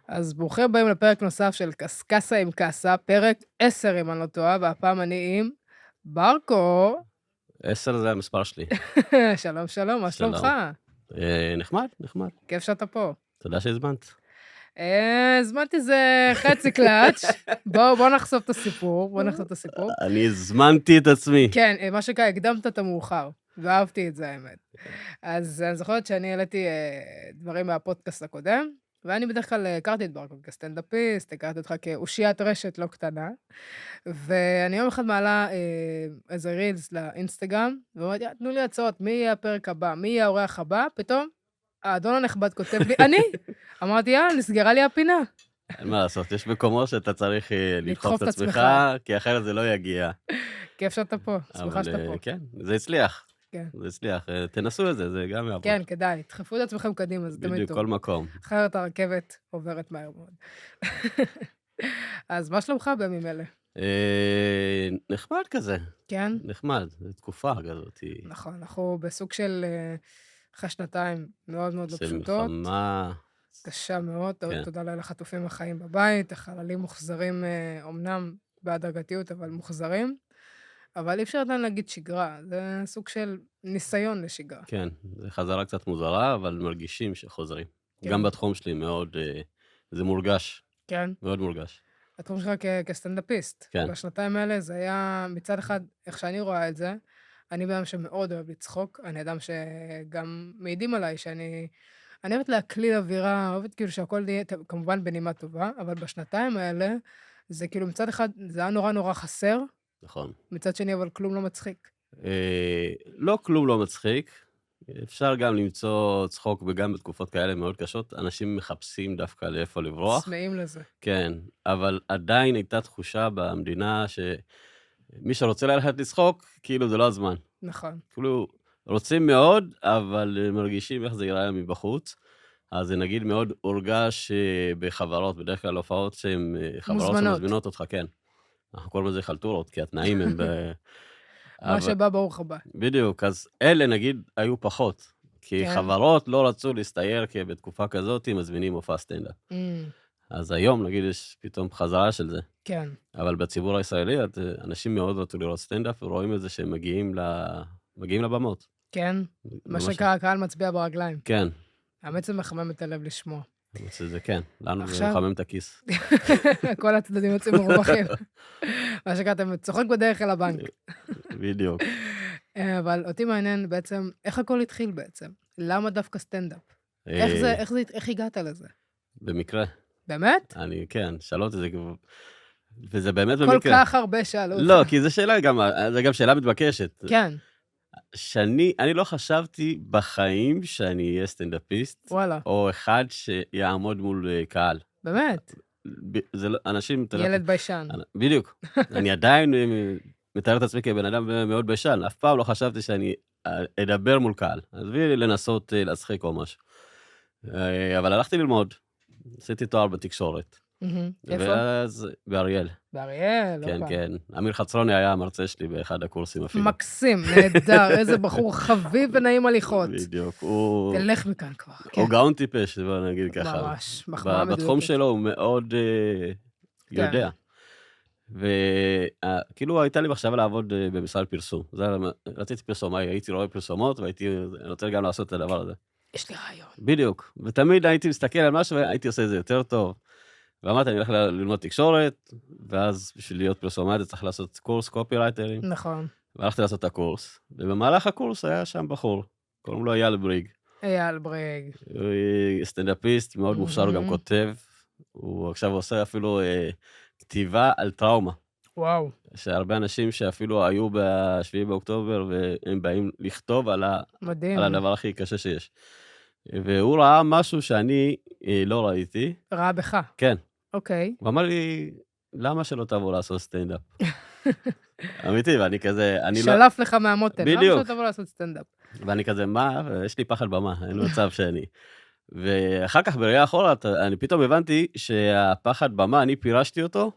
אז ברוכים הבאים לפרק נוסף של קסקסה עם קאסה, פרק 10 אם אני לא טועה, והפעם אני עם ברקו. 10 זה המספר שלי. שלום, שלום, מה שלום. שלומך? נחמד, נחמד. כיף שאתה פה. תודה שהזמנת. הזמנתי זה חצי קלאץ', בוא נחשוף את הסיפור, אני הזמנתי את עצמי. כן, מה שקרה, הקדמת את המאוחר, ואהבתי את זה האמת. אז אני זוכרת שאני העליתי דברים מהפודקאסט הקודם, ואני בדרך כלל הכרתי את ברקו כסטנדאפיסט, הכרתי אותך כאושיית רשת לא קטנה, ואני יום אחד מעלה איזה רילס לאינסטגרם, ואומרתי, תנו לי הצעות, מי יהיה הפרק הבא, מי יהיה האורח הבא, פתאום האדון הנכבד כותב לי, אני! אמרתי, נסגרה לי הפינה. אין מה לעשות, יש מקומות שאתה צריך לדחוף את עצמך, כי אחרת זה לא יגיע. כיף שאתה פה, שמחה שאתה פה. כן, זה הצליח. כן. זה הצליח, תנסו את זה, זה גם יעבוד. כן, כדאי, תדחפו את עצמכם קדימה, זה תמיד בדיוק, טוב. כל מקום. אחרת הרכבת עוברת מהר מאוד. אז מה שלומך בימים אלה? נחמד כזה. כן? נחמד, זו תקופה כזאת. נכון, אנחנו בסוג של אחרי שנתיים מאוד מאוד לא של פשוטות. מלחמה. קשה מאוד, כן. תודה לחטופים החיים בבית, החללים מוחזרים אומנם בהדרגתיות, אבל מוחזרים. אבל אי אפשר עדיין להגיד שגרה, זה סוג של ניסיון לשגרה. כן, זה חזרה קצת מוזרה, אבל מרגישים שחוזרים. כן. גם בתחום שלי מאוד, זה מורגש, כן. מאוד מורגש. התחום שלך כסטנדאפיסט. כן. בשנתיים האלה זה היה מצד אחד, איך שאני רואה את זה, אני בן אדם שמאוד אוהב לצחוק, אני אדם שגם מעידים עליי שאני אוהבת להקליל אווירה, אוהבת כאילו שהכל יהיה כמובן בנימה טובה, אבל בשנתיים האלה זה כאילו מצד אחד, זה היה נורא נורא חסר, נכון. מצד שני אבל כלום לא מצחיק. לא כלום לא מצחיק, אפשר גם למצוא צחוק וגם בתקופות כאלה מאוד קשות, אנשים מחפשים דווקא לאיפה לברוח. צמאים לזה. כן, אבל עדיין הייתה תחושה במדינה שמי שרוצה ללכת לצחוק, כאילו זה לא הזמן. נכון. כאילו רוצים מאוד, אבל מרגישים איך זה ייראה מבחוץ. אז זה נגיד מאוד הורגש בחברות, בדרך כלל הופעות שהן חברות שמזמינות אותך, כן. אנחנו קוראים לזה חלטורות, כי התנאים הם מה שבא ברוך הבא. בדיוק, אז אלה נגיד היו פחות, כי חברות לא רצו להסתייר כי בתקופה כזאת מזמינים מופע סטנדאפ. אז היום נגיד יש פתאום חזרה של זה. כן. אבל בציבור הישראלי אנשים מאוד רצו לראות סטנדאפ ורואים את זה שהם מגיעים לבמות. כן, מה שקרה, הקהל מצביע ברגליים. כן. האמת זה מחמם את הלב לשמוע. זה כן, לנו זה מחמם את הכיס. כל הצדדים יוצאים מרווחים. מה שקרה, אתם צוחק בדרך אל הבנק. בדיוק. אבל אותי מעניין בעצם, איך הכל התחיל בעצם? למה דווקא סטנדאפ? איך הגעת לזה? במקרה. באמת? כן, שאלות את זה כבר. וזה באמת במקרה. כל כך הרבה שאלות. לא, כי זו שאלה זה גם שאלה מתבקשת. כן. אני לא חשבתי בחיים שאני אהיה סטנדאפיסט. וואלה. או אחד שיעמוד מול קהל. באמת? זה לא, אנשים... ילד ביישן. בדיוק. אני עדיין מתאר את עצמי כבן אדם מאוד ביישן. אף פעם לא חשבתי שאני אדבר מול קהל. עזבי לנסות להצחיק או משהו. אבל הלכתי ללמוד. עשיתי תואר בתקשורת. איפה? ואז באריאל. באריאל, כן, כן. אמיר חצרוני היה המרצה שלי באחד הקורסים אפילו. מקסים, נהדר, איזה בחור חביב ונעים הליכות. בדיוק, תלך מכאן כבר. הוא גאון טיפש, בוא נגיד ככה. ממש, מחמאה מדויקת. בתחום שלו הוא מאוד יודע. וכאילו הייתה לי מחשבה לעבוד במשרד פרסום. רציתי פרסומאי, הייתי רואה פרסומות, והייתי רוצה גם לעשות את הדבר הזה. יש לי רעיון. בדיוק, ותמיד הייתי מסתכל על משהו, והייתי עושה את זה יותר טוב. ואמרתי, אני הולך ללמוד תקשורת, ואז בשביל להיות פרסומאי, צריך לעשות קורס קופירייטרים. נכון. והלכתי לעשות את הקורס, ובמהלך הקורס היה שם בחור, קוראים לו אייל בריג. אייל בריג. הוא סטנדאפיסט, מאוד מוכשר, הוא גם כותב. הוא עכשיו עושה אפילו כתיבה על טראומה. וואו. שהרבה אנשים שאפילו היו ב7 באוקטובר, והם באים לכתוב על הדבר הכי קשה שיש. והוא ראה משהו שאני לא ראיתי. ראה בך? כן. אוקיי. הוא אמר לי, למה שלא תבוא לעשות סטנדאפ? אמיתי, ואני כזה, שלף לך מהמותן, בדיוק. למה שלא תבוא לעשות סטנדאפ? ואני כזה, מה? יש לי פחד במה, אין מצב שאני. ואחר כך בראייה אחרת, אני פתאום הבנתי שהפחד במה, אני פירשתי אותו,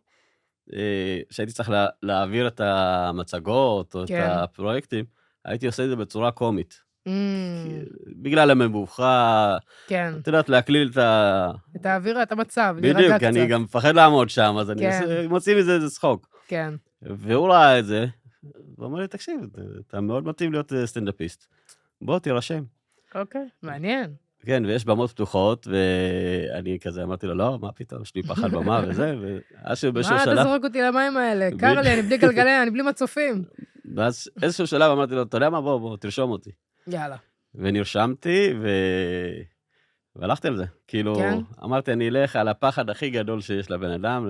שהייתי צריך להעביר את המצגות או את הפרויקטים, הייתי עושה את זה בצורה קומית. בגלל המבוכה, כן. את יודעת, להקליל את האווירה, את המצב, להירגע בדיוק, קצת. אני גם מפחד לעמוד שם, אז אני כן. מוציא מזה איזה צחוק. כן. והוא ראה את זה, והוא אמר לי, תקשיב, אתה מאוד מתאים להיות סטנדאפיסט. בוא, תירשם. אוקיי, מעניין. כן, ויש במות פתוחות, ואני כזה אמרתי לו, לא, מה פתאום, יש לי פחד במה וזה, ואז שבאיזשהו מה שלב... אתה זורק אותי למים האלה? קר לי, אני בלי גלגלי, אני בלי מצופים. ואז איזשהו שלב אמרתי לו, אתה יודע מה, בוא, תרשום אותי. יאללה. ונרשמתי, והלכתי על זה. כאילו, כן? אמרתי, אני אלך על הפחד הכי גדול שיש לבן אדם,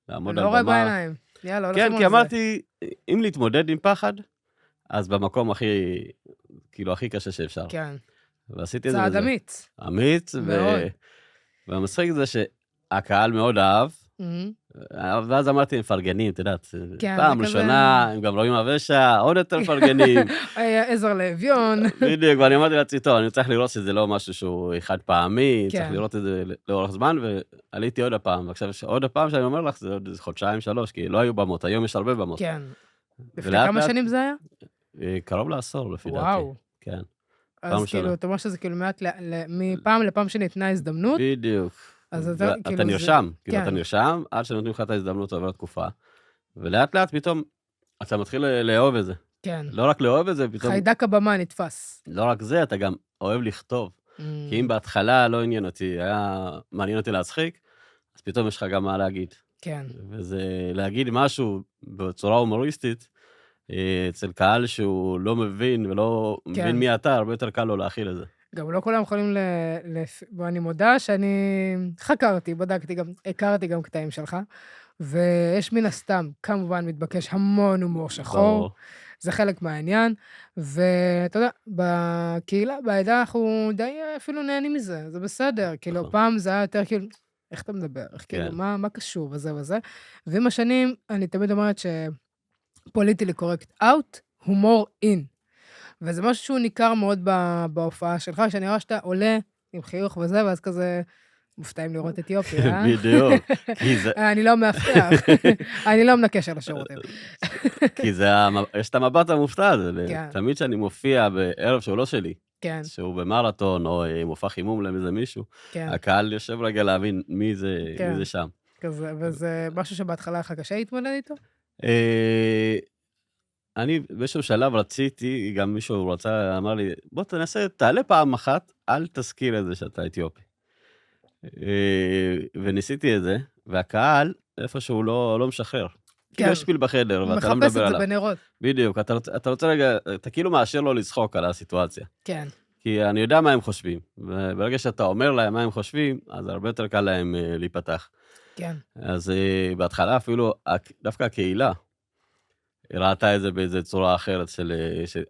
לעמוד על לא רואה במה. בעיניים. יאללה, הולכים על כן, זה. כי אמרתי, אם להתמודד עם פחד, אז במקום הכי קשה שאפשר. כן. ועשיתי את זה. צעד אמיץ. אמיץ, מאוד. והמצחיק זה שהקהל מאוד אהב, ואז אמרתי, הם מפרגנים, את יודעת, כן, פעם ראשונה, הם גם רואים הוושע, עוד יותר מפרגנים. עזר לאביון. בדיוק, ואני אמרתי לעצמי, טוב, אני צריך לראות שזה לא משהו שהוא חד פעמי, כן. צריך לראות את זה לאורך זמן, ועליתי עוד הפעם, ועכשיו עוד הפעם שאני אומר לך, זה עוד חודשיים, 3, כי לא היו במות, היום יש הרבה במות. כן. לפני כמה שנים זה היה? קרוב לעשור, לפי דעתי. וואו. כן. אז כאילו, אתה אומר שזה כאילו מעט, מפעם לפעם שניתנה הזדמנות, בדיוק. אז אתה כאילו... אתה נרשם, כאילו כן. אתה נרשם, עד שנותנים לך את ההזדמנות עובר תקופה, ולאט לאט פתאום אתה מתחיל לאהוב את זה. כן. לא רק לאהוב את זה, פתאום... חיידק הבמה נתפס. לא רק זה, אתה גם אוהב לכתוב. כי אם בהתחלה לא עניין אותי, היה מעניין אותי להצחיק, אז פתאום יש לך גם מה להגיד. כן. וזה להגיד משהו בצורה הומוריסטית, אצל קהל שהוא לא מבין ולא מבין מי אתה, הרבה יותר קל לו להכיל את זה. גם לא כולם יכולים ואני מודה שאני חקרתי, בדקתי גם, הכרתי גם קטעים שלך, ויש מן הסתם, כמובן מתבקש המון הומור שחור, זה חלק מהעניין, ואתה יודע, בקהילה, בעדה אנחנו די אפילו נהנים מזה, זה בסדר, כאילו פעם זה היה יותר כאילו, איך אתה מדבר, כאילו, מה קשור וזה וזה, ועם השנים אני תמיד אומרת שפוליטיקלי קורקט אאוט, הומור אין. וזה משהו שהוא ניכר מאוד בהופעה שלך, שאני רואה שאתה עולה עם חיוך וזה, ואז כזה מופתעים לראות אתיופיה. בדיוק. אני לא מאבטח, אני לא מנקש על השירותים. כי יש את המבט המופתע הזה, תמיד שאני מופיע בערב שהוא לא שלי, שהוא במרתון, או מופע חימום לאיזה מישהו, הקהל יושב רגע להבין מי זה שם. וזה משהו שבהתחלה לך קשה להתמודד איתו? אני באיזשהו שלב רציתי, גם מישהו רצה, אמר לי, בוא תנסה, תעלה פעם אחת, אל תזכיר את זה שאתה אתיופי. וניסיתי את זה, והקהל איפשהו לא משחרר. כאילו יש פיל בחדר, ואתה לא מדבר עליו. מחפש את זה בנרות. בדיוק, אתה רוצה רגע, אתה כאילו מאשר לו לצחוק על הסיטואציה. כן. כי אני יודע מה הם חושבים, וברגע שאתה אומר להם מה הם חושבים, אז הרבה יותר קל להם להיפתח. כן. אז בהתחלה אפילו, דווקא הקהילה, ראתה את זה באיזו צורה אחרת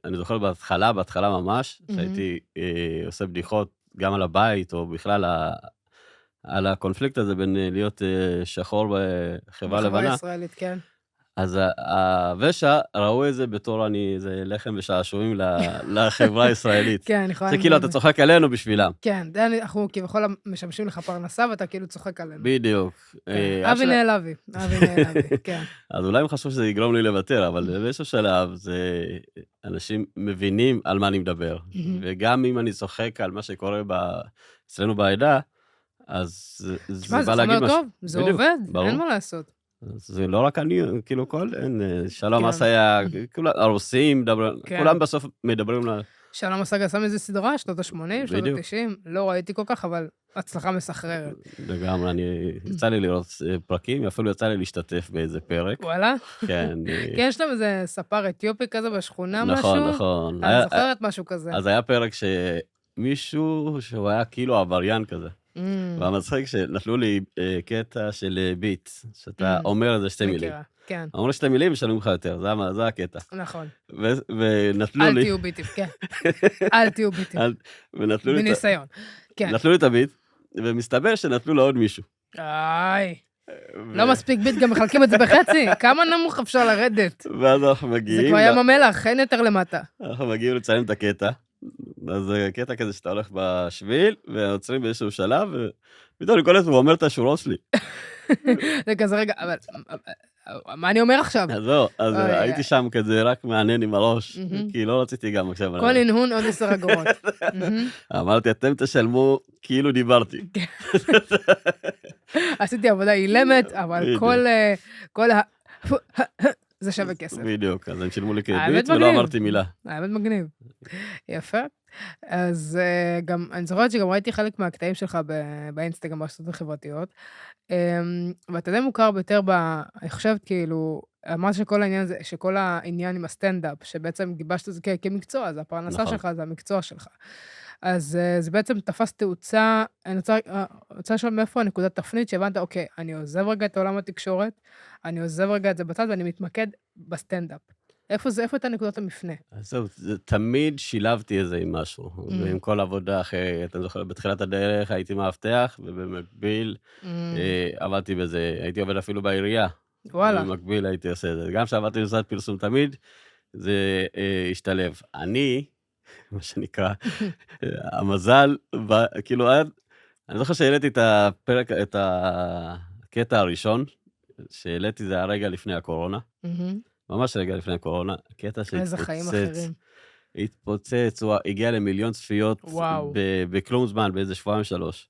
אני זוכר בהתחלה ממש, שהייתי עושה בדיחות גם על הבית, או בכלל על הקונפליקט הזה בין להיות שחור בחברה לבנה. בחברה ישראלית, כן. אז הוושע ראו את זה בתור זה לחם ושעשועים לחברה הישראלית. כן, אני יכולה... זה כאילו אתה צוחק עלינו בשבילם. כן, אנחנו כביכול משמשים לך פרנסה, ואתה כאילו צוחק עלינו. בדיוק. אבי נעלבי, כן. אז אולי הם חשבו שזה יגרום לי לוותר, אבל באיזשהו שלב, אנשים מבינים על מה אני מדבר. וגם אם אני צוחק על מה שקורה אצלנו בעדה, אז זה בא להגיד משהו. טוב, זה עובד, אין מה לעשות. זה לא רק אני, כאילו שלום אסיה, הרוסים, כולם בסוף מדברים שלום אסיה שם איזה סדרה, שנות ה-80, שנות ה-90, לא ראיתי כל כך, אבל הצלחה מסחררת. לגמרי, יצא לי לראות פרקים, אפילו יצא לי להשתתף באיזה פרק. וואלה? כן. כן, יש להם איזה ספר אתיופי כזה בשכונה משהו? נכון. אני זוכרת משהו כזה. אז היה פרק שמישהו שהוא היה כאילו עבריין כזה. והמצחיק שנתנו לי קטע של ביט, שאתה אומר את זה 2 מילים. כן. אמרו 2 מילים, משלמים לך יותר, זה הקטע. נכון. ונתנו לי... אל תהיו ביטים, כן. אל תהיו ביטים. בניסיון. נתנו לי את הביט, ומסתבר שנתנו לו עוד מישהו. איי. לא מספיק ביט, גם מחלקים את זה בחצי. כמה נמוך אפשר לרדת? ואז אנחנו מגיעים... זה כבר ים המלח, אין יותר למטה. אנחנו מגיעים לצלם את הקטע. אז זה קטע כזה שאתה הולך בשביל, ועוצרים באיזשהו שלב, ופתאום אני קולט, הוא אומר את השורות שלי. זה כזה רגע, אבל מה אני אומר עכשיו? אז לא, אז אוי, הייתי שם כזה רק מעניין עם הראש, כי לא רציתי גם עכשיו... כל הנהון עוד 10 אגורות. אמרתי, אתם תשלמו כאילו דיברתי. עשיתי עבודה אילמת, אבל כל זה שווה כסף. בדיוק, אז הם שילמו לי האמת כביט ולא מגניב. אמרתי מילה. האמת מגניב. יפה. אז גם, אני זוכרת שגם ראיתי חלק מהקטעים שלך באינסטגרם, ברשתות החברתיות, ואתה די מוכר ביותר אני חושבת כאילו, אמרת שכל העניין עם הסטנדאפ, שבעצם גיבשת את זה כמקצוע, זה הפרנסה נכון. שלך, זה המקצוע שלך. אז זה בעצם תפס תאוצה, אני רוצה לשאול מאיפה הנקודת תפנית, שהבנת, אוקיי, אני עוזב רגע את עולם התקשורת, אני עוזב רגע את זה בצד, ואני מתמקד בסטנדאפ. איפה הייתה נקודת המפנה? אז זהו, תמיד שילבתי את זה עם משהו, ועם כל עבודה אחרת. אני זוכר, בתחילת הדרך הייתי מאבטח, ובמקביל עבדתי בזה, הייתי עובד אפילו בעירייה. וואלה. במקביל הייתי עושה את זה. גם כשעבדתי במשרד פרסום תמיד, זה השתלב. אני, מה שנקרא, המזל, כאילו, אני זוכר שהעליתי את הפרק, את הקטע הראשון, שהעליתי זה הרגע לפני הקורונה. ממש רגע לפני הקורונה, קטע איזה חיים אחרים. התפוצץ, הוא הגיע ל1,000,000 צפיות וואו. בכלום זמן, באיזה 2-3.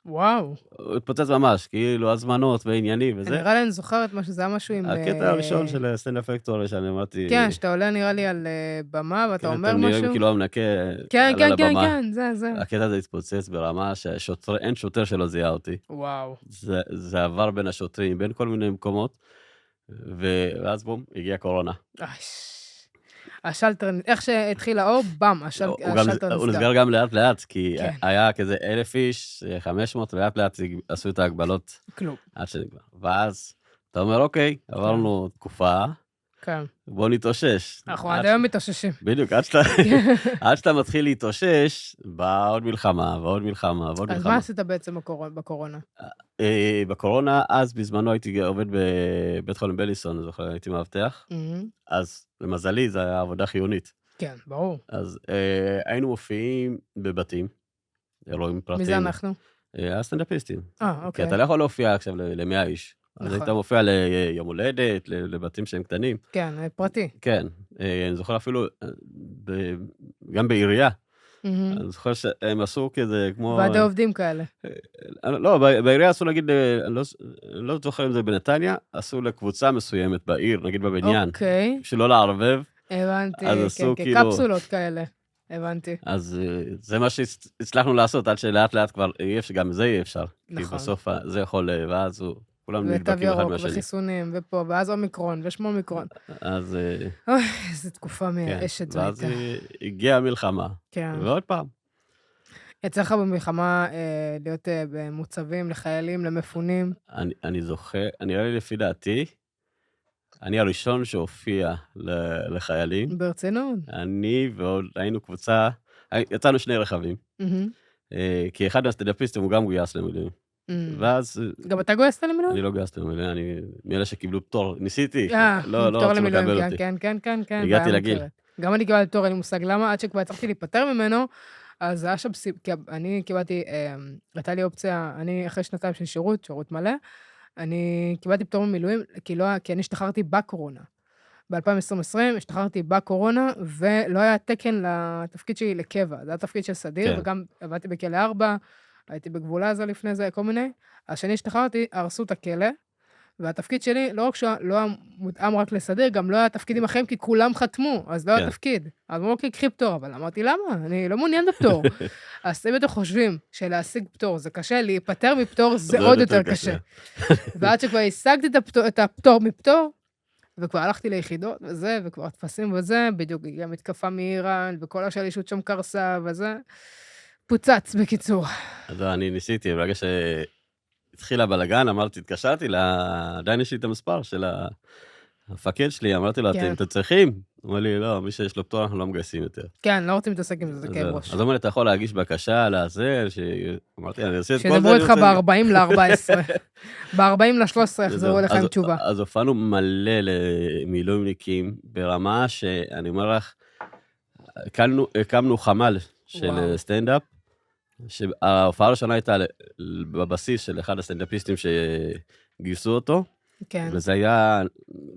וואו. הוא התפוצץ ממש, כאילו הזמנות ועניינים וזה. נראה לי אני זוכרת משהו, זה היה משהו עם... הקטע הראשון של סטנדאפ פקטורי, שאני אמרתי... כן, שאתה עולה נראה לי על במה, ואתה אומר משהו... אתם נראים כאילו המנקה כן, על הבמה. כן, זה. הקטע הזה התפוצץ ברמה שאין שוטר שלא זיהה אותי. וואו. זה עבר בין השוטרים, בין כל מיני מקומות, ואז בום, הגיעה קורונה. השלטר, איך שהתחיל האור, בם, השלטר נסגר. הוא נסגר גם לאט לאט, כי היה כזה 1,000 איש, 500, ולאט לאט עשו את ההגבלות. כלום. עד שנגמר. ואז אתה אומר, אוקיי, עברנו תקופה, כן. בוא נתאושש. אנחנו עד היום מתאוששים. בדיוק, עד שאתה מתחיל להתאושש, באה עוד מלחמה, ועוד מלחמה, ועוד מלחמה. אז מה עשית בעצם בקורונה? בקורונה, אז בזמנו הייתי עובד בבית חולים בליסון, אני זוכר, הייתי מאבטח, אז למזלי, זו הייתה עבודה חיונית. כן, ברור. אז היינו מופיעים בבתים, אירועים פרטיים. מי זה אנחנו? הסטנדאפיסטים. אוקיי. כי אתה לא יכול להופיע עכשיו ל100 איש. אז נכון. היית מופיע ליום הולדת, לבתים שהם קטנים. כן, פרטי. כן, אני זוכר אפילו, גם בעירייה, אני זוכר שהם עשו כזה כמו... ועדי עובדים כאלה. לא, בעירייה עשו נגיד, אני לא זוכר אם זה בנתניה, עשו לקבוצה מסוימת בעיר, נגיד בבניין. אוקיי. שלא לערבב. הבנתי, אז עשו כן, כאילו... קפסולות כאלה. הבנתי. אז זה מה שהצלחנו לעשות, עד שלאט לאט כבר אי אפשר, גם זה אי אפשר. נכון. כי בסוף זה יכול, ואז כולם נדבקים אחד ותו ירוק, מהשני. וחיסונים, ופה, ואז אומיקרון, ושמו אומיקרון. אז... אוי, איזו תקופה מייאשת זו הייתה. ואז הגיעה המלחמה. כן. ועוד פעם. יצא לך במלחמה להיות במוצבים לחיילים, למפונים? אני זוכר, נראה לי לפי דעתי, אני הראשון שהופיע לחיילים. ברצינות? אני ועוד היינו קבוצה, יצאנו 2 רכבים. כי אחד מהסטנדאפיסטים הוא גם גויס למילואים. ואז... גם אתה גויסת למילואים? אני לא גויסת למילואים, אני מאלה שקיבלו פטור, ניסיתי, פטור לא רצו לקבל אותי. כן. הגעתי לגיל. גם אני קיבלתי פטור, אין לי מושג למה, עד שכבר הצלחתי להיפטר ממנו, אז היה שם כי אני קיבלתי, הייתה לי אופציה, אני אחרי 2 של שירות מלא, אני קיבלתי פטור ממילואים, כי אני השתחררתי בקורונה. ב-2020 השתחררתי בקורונה, ולא היה תקן לתפקיד שלי לקבע, זה היה תפקיד של סדיר, וגם עבדתי בכלא 4, הייתי בגבול עזה לפני זה, כל מיני. אז כשאני השתחררתי, הרסו את הכלא, והתפקיד שלי, לא רק שהוא לא היה מותאם רק לסדיר, גם לא היה תפקידים אחרים, כי כולם חתמו, אז לא היה תפקיד. אז אמרו, אוקיי, קחי פטור, אבל אמרתי, למה? אני לא מעוניין בפטור. אז אם אתם חושבים שלהשיג פטור זה קשה, להיפטר מפטור זה עוד יותר קשה. ועד שכבר השגתי את הפטור מפטור, וכבר הלכתי ליחידות וזה, וכבר תפסים וזה, בדיוק הגיעה מתקפה מאיראן, וכל השלישות שם קרסה וזה, פוצץ בקיצור. אז אני ניסיתי, ברגע שהתחיל הבלגן, אמרתי, התקשרתי, עדיין יש לי את המספר של המפקד שלי, אמרתי לו, אתם צריכים? הוא אמר לי, לא, מי שיש לו פטור, אנחנו לא מגייסים יותר. כן, לא רוצים להתעסק עם זה, זה כאב ראש. אז הוא אומר לי, אתה יכול להגיש בקשה לזה, אמרתי, אני עושה את כל זה. שדברו איתך ב-40-14. ב-40-13 יחזרו אליך עם תשובה. אז הופענו מלא למילואימניקים, ברמה שאני אומר לך, הקמנו חמ"ל של סטנדאפ, שההופעה הראשונה הייתה בבסיס של אחד הסטנדאפיסטים שגייסו אותו, כן. וזה היה,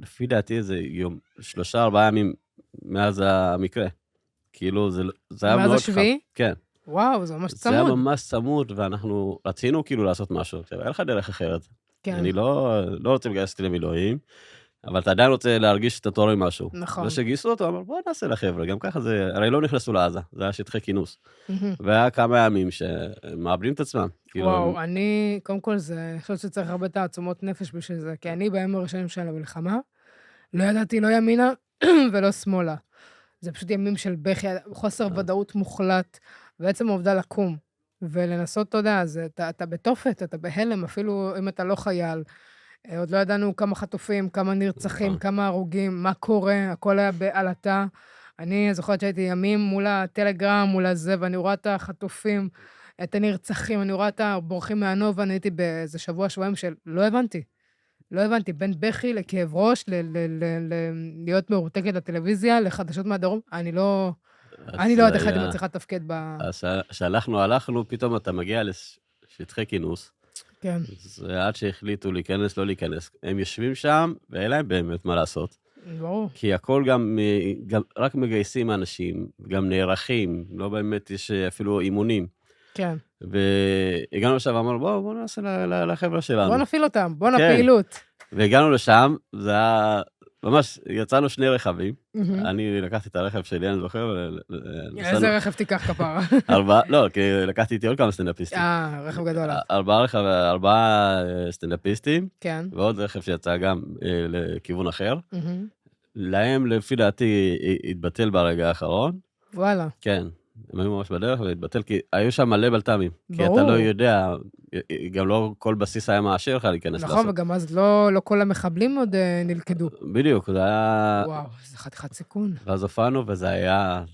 לפי דעתי, איזה 3-4 ימים מאז המקרה. כאילו, זה היה מאז מאוד השביעי? כן. וואו, זה ממש זה היה צמוד. ממש צמוד, ואנחנו רצינו כאילו לעשות משהו. עכשיו, אין לך דרך אחרת. כן, אני לא רוצה לגייס אותי למילואים, אבל אתה עדיין רוצה להרגיש שאתה תורם משהו. נכון. ושגייסו אותו, אמר, בוא נעשה לחבר'ה, גם ככה זה, הרי לא נכנסו לעזה, זה היה שטחי כינוס. מהמם. והיה כמה ימים שמאבדים את עצמם. כאילו, וואו, אני, קודם כל אני חושבת שצריך הרבה תעצומות נפש בשביל זה, כי אני בימים הראשונים של המלחמה, לא ידעתי לא ימינה ולא שמאלה. זה פשוט ימים של בכי, חוסר ודאות מוחלט, בעצם העובדה לקום, ולנסות, אתה יודע, אתה בתופת, אתה בהלם, אפילו אם אתה לא חייל. עוד לא ידענו כמה חטופים, כמה נרצחים, נכון. כמה הרוגים, מה קורה, הכל היה בעלטה. אני זוכרת שהייתי ימים מול הטלגרם, מול הזה, ואני רואה את החטופים, את הנרצחים, אני רואה את הבורחים מהנובה, אני הייתי באיזה שבוע-שבועיים של לא הבנתי. לא הבנתי, בין בכי לכאב ראש, להיות מרותקת לטלוויזיה, לחדשות מהדרום, אני לא יודעת איך הייתי מצליחה לתפקד אז שהלכנו, פתאום אתה מגיע לשטחי כינוס, כן, זה עד שהחליטו להיכנס, לא להיכנס. הם יושבים שם, ואין להם באמת מה לעשות. ברור. כי הכל גם רק מגייסים אנשים, גם נערכים, לא באמת יש אפילו אימונים. כן. והגענו לשם, אמרנו, בואו נעשה לחבר'ה שלנו. בוא נפעיל אותם, בוא כן. נפעילות. והגענו לשם, זה היה, ממש, יצאנו 2 רכבים. מהמם. אני לקחתי את הרכב שלי, אני זוכר. איזה רכב תיקח כפרה? לא, כי לקחתי איתי עוד כמה סטנדאפיסטים. רכב גדול. 4 סטנדאפיסטים, כן. ועוד רכב שיצא גם לכיוון אחר. מהמם. להם, לפי דעתי, התבטל ברגע האחרון. וואלה. כן, הם היו ממש בדרך והתבטל, כי היו שם מלא בלת"מים. כי ברור. אתה לא יודע, גם לא כל בסיס היה מאשר לך להיכנס לעשות. נכון, וגם אז לא כל המחבלים עוד נלכדו. בדיוק, זה היה... וואו, זה חתיכת סיכון. ואז הופענו, וזה היה...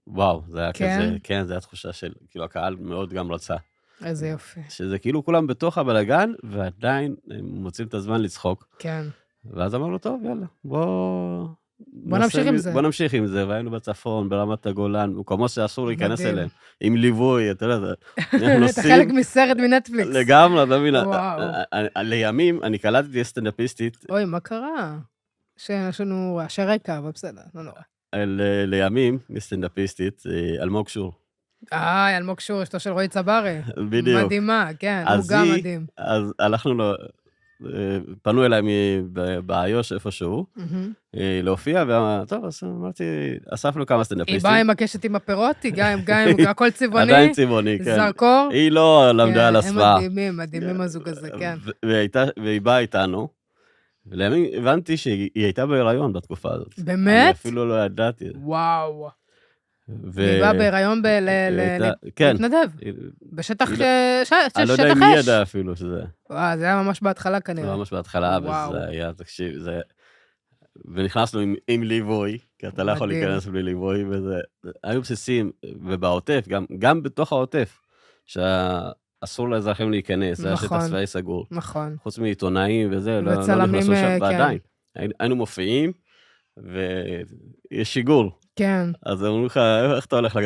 וואו, זה היה כן? כזה... כן, זה היה תחושה של... כאילו, הקהל מאוד גם רצה. איזה יופי. שזה כאילו כולם בתוך הבלגן, ועדיין הם מוצאים את הזמן לצחוק. כן. ואז אמרנו, טוב, יאללה, בוא נמשיך עם זה. בוא נמשיך עם זה, והיינו בצפון, ברמת הגולן, מקומות שאסור להיכנס מדהים. אליהם, עם ליווי, אתה יודע, אנחנו אתה נוסעים... חלק מסרט מנטפליקס. לגמרי, אתה מבין, וואו. לימים, אני קלטתי סטנדאפיסטית, אוי, מה קרה? שיש לנו רעשי רקע, אבל בסדר, לא נורא. לימים, סטנדאפיסטית, אלמוג שור. אלמוג שור, אשתו של רועי צברי. בדיוק. מדהימה, כן, הוא גם מדהים. אז הלכנו לו, פנו אליי באיו"ש איפשהו, מהמם. להופיע, טוב, אז אמרתי, אספנו כמה היא סטנדאפיסטים. באה עם הקשת עם הפירות, היא גם הכל צבעוני. עדיין צבעוני, כן. זרקור. היא לא למדה על הסוואה. הם מדהימים הזוג הזה, כן. והיא באה איתנו, ולימים הבנתי שהיא הייתה בהיריון בתקופה הזאת. אני באמת? אפילו לא ידעתי. וואו. היא באה בהיריון כן. להתנדב. בשטח אני לא יודע אם היא ידעה אפילו שזה. וואו, זה היה ממש בהתחלה זה כנראה. ממש בהתחלה, וואו. וזה היה, תקשיב, זה... ונכנסנו עם ליווי, כי אתה לא יכול מדהים. להיכנס בלי ליווי, וזה... היו בסיסים, ובעוטף, גם בתוך העוטף, שאסור לאזרחים להיכנס, זה היה נכון. שטח צבאי סגור. נכון. חוץ מעיתונאים וזה, לא וצלמים, נכנסו שם, כן. ועדיין. היינו מופיעים, ויש שיגור. כן, אז אמרו לך, איך אתה הולך,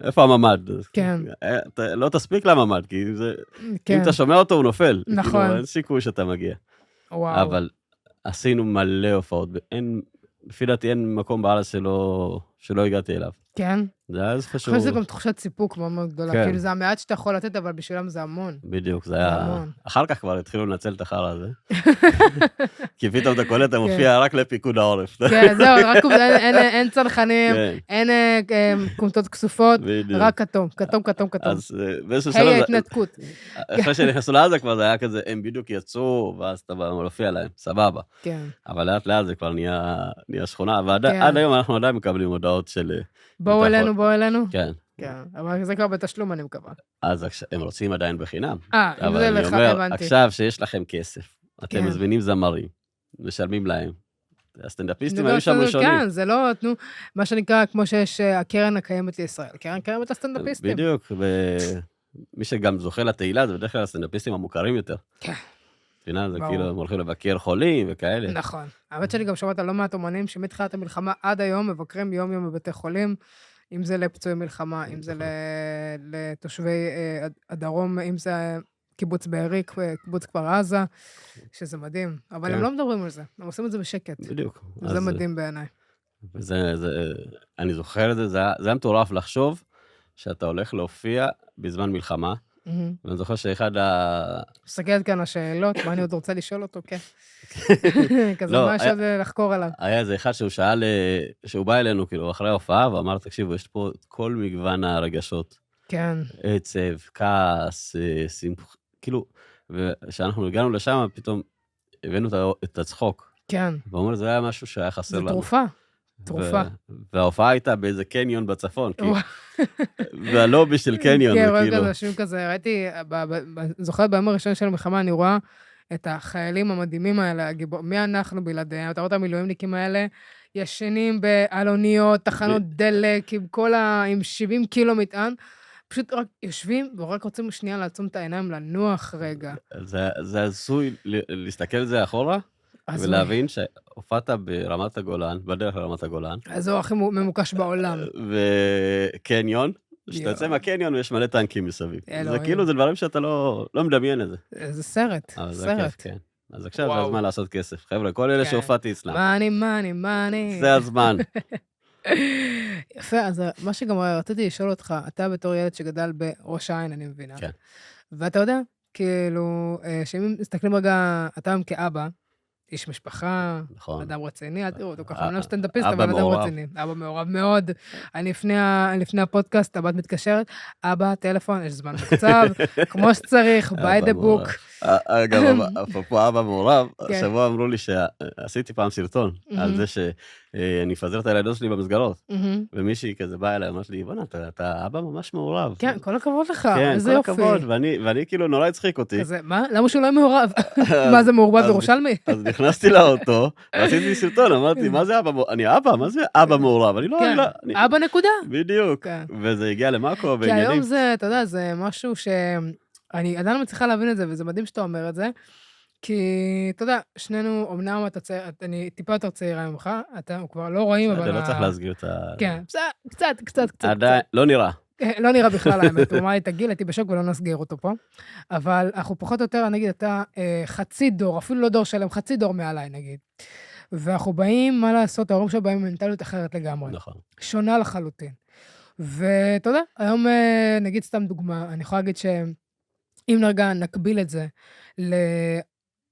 איפה הממ"ד? כן. אתה לא תספיק לממ"ד, כי כן. אם אתה שומע אותו, הוא נופל. נכון. כאילו, אין סיכוי שאתה מגיע. וואו. אבל עשינו מלא הופעות, לפי דעתי אין מקום בארץ שלא הגעתי אליו. כן. זה היה איזה אני פשוט. חושבת שזה גם תחושת סיפוק מאוד מאוד גדולה. כן. כאילו זה המעט שאתה יכול לתת, אבל בשבילם זה המון. בדיוק, זה היה... המון. אחר כך כבר התחילו לנצל את החרא הזה. כי פתאום אתה קולט, אתה מופיע רק לפיקוד העורף. כן, זהו, רק אין צנחנים, כן. אין כומתות כסופות, בדיוק. רק כתום, כתום, כתום, כתום. אז באיזשהו היי שלב, ההתנתקות. אחרי שנכנסו לעזה כבר זה היה כזה, הם בדיוק יצאו, ואז אתה מופיע להם, סבבה. כן. אבל לאט לאט זה כבר נהיה שכונה, ועד כן. היום אנחנו עדיין מקבלים הודעות של... בואו אלינו, בואו אלינו. כן. כן, אבל זה כבר בתשלום, אני מקווה. אז הם רוצים עדיין בחינם. אם אבל זה אני לך, אומר, הבנתי. עכשיו שיש לכם כסף, אתם כן. מזמינים זמרים, משלמים להם. הסטנדאפיסטים היו שם ראשונים. כן, זה לא, תנו, מה שנקרא, כמו שיש הקרן הקיימת לישראל, הקרן קיימת לסטנדאפיסטים. בדיוק, ומי שגם זוכה לתהילה, זה בדרך כלל הסטנדאפיסטים המוכרים יותר. כן. מבינה, זה ברור. כאילו, הם הולכים לבקר חולים וכאלה. נכון. האמת שאני גם שומעת על לא מעט אומנים שמתחילת המלחמה עד היום מבקרים יום-יום בבתי חולים, אם זה לפצועי מלחמה, אם זה לתושבי הדרום, אם זה קיבוץ בארי, קיבוץ כפר עזה, שזה מדהים. אבל כן. הם לא מדברים על זה, הם עושים את זה בשקט. בדיוק. זה מדהים בעיניי. אני זוכר את זה, זה היה מטורף לחשוב שאתה הולך להופיע בזמן מלחמה, ואני זוכר שאחד מסתכלת כאן השאלות, מה אני עוד רוצה לשאול אותו, כן. כזה לא, מה יש עוד לחקור עליו. היה איזה אחד שהוא שאל, שהוא בא אלינו כאילו אחרי ההופעה, ואמר, תקשיבו, יש פה את כל מגוון הרגשות. כן. עצב, כעס, שמח, כאילו, וכשאנחנו הגענו לשם, פתאום הבאנו את הצחוק. כן. והוא אומר, זה היה משהו שהיה חסר לנו. זה תרופה. תרופה. וההופעה הייתה באיזה קניון בצפון, והלובי של קניון, כן, רואה כזה, שום כזה, ראיתי, זוכרת ביום הראשון של המלחמה, אני רואה את החיילים המדהימים האלה, מי אנחנו בלעדיהם, אתה רואה את המילואימניקים האלה, ישנים באלוניות, תחנות דלק, עם 70 קילו מטען, פשוט רק יושבים, ורק רוצים שנייה לעצום את העיניים, לנוח רגע. זה עשוי להסתכל על זה אחורה, ולהבין שהופעת ברמת הגולן, בדרך לרמת הגולן. האזור הכי ממוקש בעולם. וקניון, שאתה יוצא מהקניון ויש מלא טנקים מסביב. זה כאילו, זה דברים שאתה לא מדמיין את זה. זה סרט, סרט. כן. אז עכשיו זה הזמן לעשות כסף. חבר'ה, כל אלה שהופעתי אצלם. מאני. זה הזמן. יפה, אז מה שגם רציתי לשאול אותך, אתה בתור ילד שגדל בראש העין, אני מבינה. כן. ואתה יודע, כאילו, שאם מסתכלים רגע, אתה כאבא, איש משפחה, נכון. אדם רציני, אל תראו אותו ככה, אני לא סטנדאפיסט, אבל אדם רציני. אבא מעורב מאוד. אני לפני הפודקאסט, הבת מתקשרת, אבא, טלפון, יש זמן מקצב, כמו שצריך, by the book. אגב, אפרופו אבא מעורב, השבוע אמרו לי שעשיתי פעם סרטון, על זה שאני אפזר את הילדות שלי במסגרות, ומישהי כזה באה אליי, אמרת לי, בונה, אתה אבא ממש מעורב. כן, כל הכבוד לך, כן, איזה כל יופי. הכבוד, ואני כאילו נורא הצחיק אותי. כזה, מה? למה שהוא לא מעורב? מה זה מעורבב ירושלמי? אז נכנסתי לאוטו, ועשיתי סרטון, אמרתי, מה זה אבא מעורב? אני אבא, מה זה אבא מעורב? אני לא... אבא נקודה. בדיוק, וזה הגיע למאקו, כי היום זה, אתה יודע, זה משהו אני עדיין לא מצליחה להבין את זה, וזה מדהים שאתה אומר את זה, כי, אתה יודע, שנינו, אמנם אני טיפה יותר צעירה ממך, אתה כבר לא רואים, אבל... אתה לא צריך להסגיר את ה... כן, קצת. עדיין, לא נראה. לא נראה בכלל האמת, הוא אמר לי, תגיל, הייתי בשוק ולא נסגיר אותו פה, אבל אנחנו פחות או יותר, נגיד, אתה חצי דור, אפילו לא דור שלם, חצי דור מעליי, נגיד. ואנחנו באים, מה לעשות, ההורים שלנו באים מנטליות אחרת לגמרי. נכון. שונה לחלוטין. ואתה יודע, היום, נגיד סתם דוגמה, אני יכולה להגיד אם נרגע נקביל את זה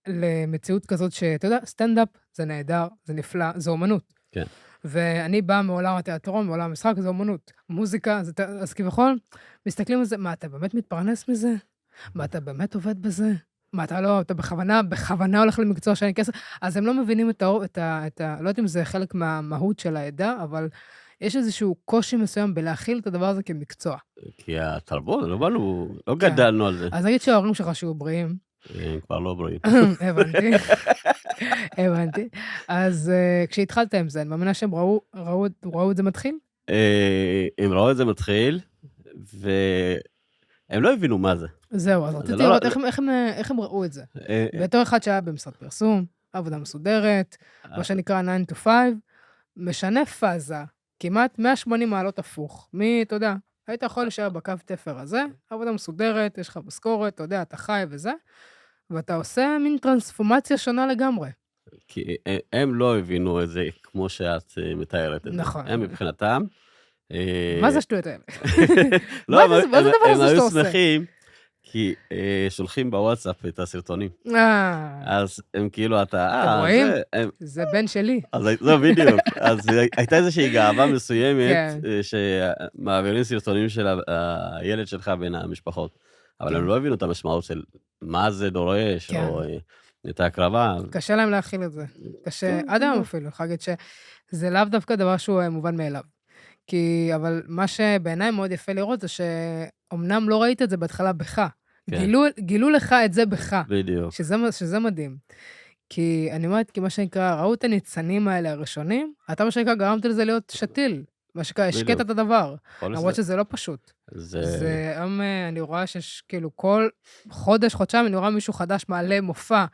למציאות כזאת שאתה יודע, סטנדאפ זה נהדר, זה נפלא, זה אומנות. כן. ואני באה מעולם התיאטרון, מעולם המשחק, זה אומנות. מוזיקה, אז כביכול, מסתכלים על זה, מה, אתה באמת מתפרנס מזה? מה, אתה באמת עובד בזה? מה, אתה בכוונה הולך למקצוע שאין כסף? אז הם לא מבינים לא יודעת אם זה חלק מהמהות של העדה, אבל יש איזשהו קושי מסוים בלהכיל את הדבר הזה כמקצוע. כי התרבות, לא גדלנו על זה. אז נגיד שההורים שלך שהיו בריאים. הם כבר לא בריאים. הבנתי. אז כשהתחלת עם זה, אני מאמינה שהם ראו את זה מתחיל? הם ראו את זה מתחיל, והם לא הבינו מה זה. זהו, אז רציתי לראות איך הם ראו את זה. בתור אחד שהיה במשרד פרסום, עבודה מסודרת, מה שנקרא 9 to 5, משנה פאזה, כמעט 180 מעלות הפוך. אתה יודע, היית יכול להישאר בקו תפר הזה, עבודה מסודרת, יש לך משכורת, אתה יודע, אתה חי וזה, ואתה עושה מין טרנספורמציה שונה לגמרי. כי הם לא הבינו את זה כמו שאת מתארת את זה. נכון. הם מבחינתם... מה זה השטויות האלה? לא, מה זה הדבר הזה שאתה הם היו עושה? שמחים, כי שולחים בוואטסאפ את הסרטונים. אז הם כאילו, אתם רואים? זה בן שלי. אז זהו, בדיוק. אז הייתה איזושהי גאווה מסוימת, שמעבירים סרטונים של הילד שלך בין המשפחות. אבל הם לא הבינו את המשמעות של מה זה דורש, או את ההקרבה. קשה להם להכיל את זה. קשה, עד היום אפילו, אני יכולה להגיד שזה לאו דווקא דבר שהוא מובן מאליו. אבל מה שבעיניי מאוד יפה לראות זה שאומנם לא ראית את זה בהתחלה בך. גילו לך את זה בך. בדיוק. שזה מדהים. כי אני אומרת, כי מה שנקרא, ראו את הניצנים האלה הראשונים, אתה מה שנקרא גרמת לזה להיות שתיל. מה שקרה, השקט בדיוק. את הדבר, יכול למרות שזה... שזה לא פשוט. זה... זה היום אני רואה שיש כאילו כל חודש, חודשיים, אני רואה מישהו חדש מעלה מופע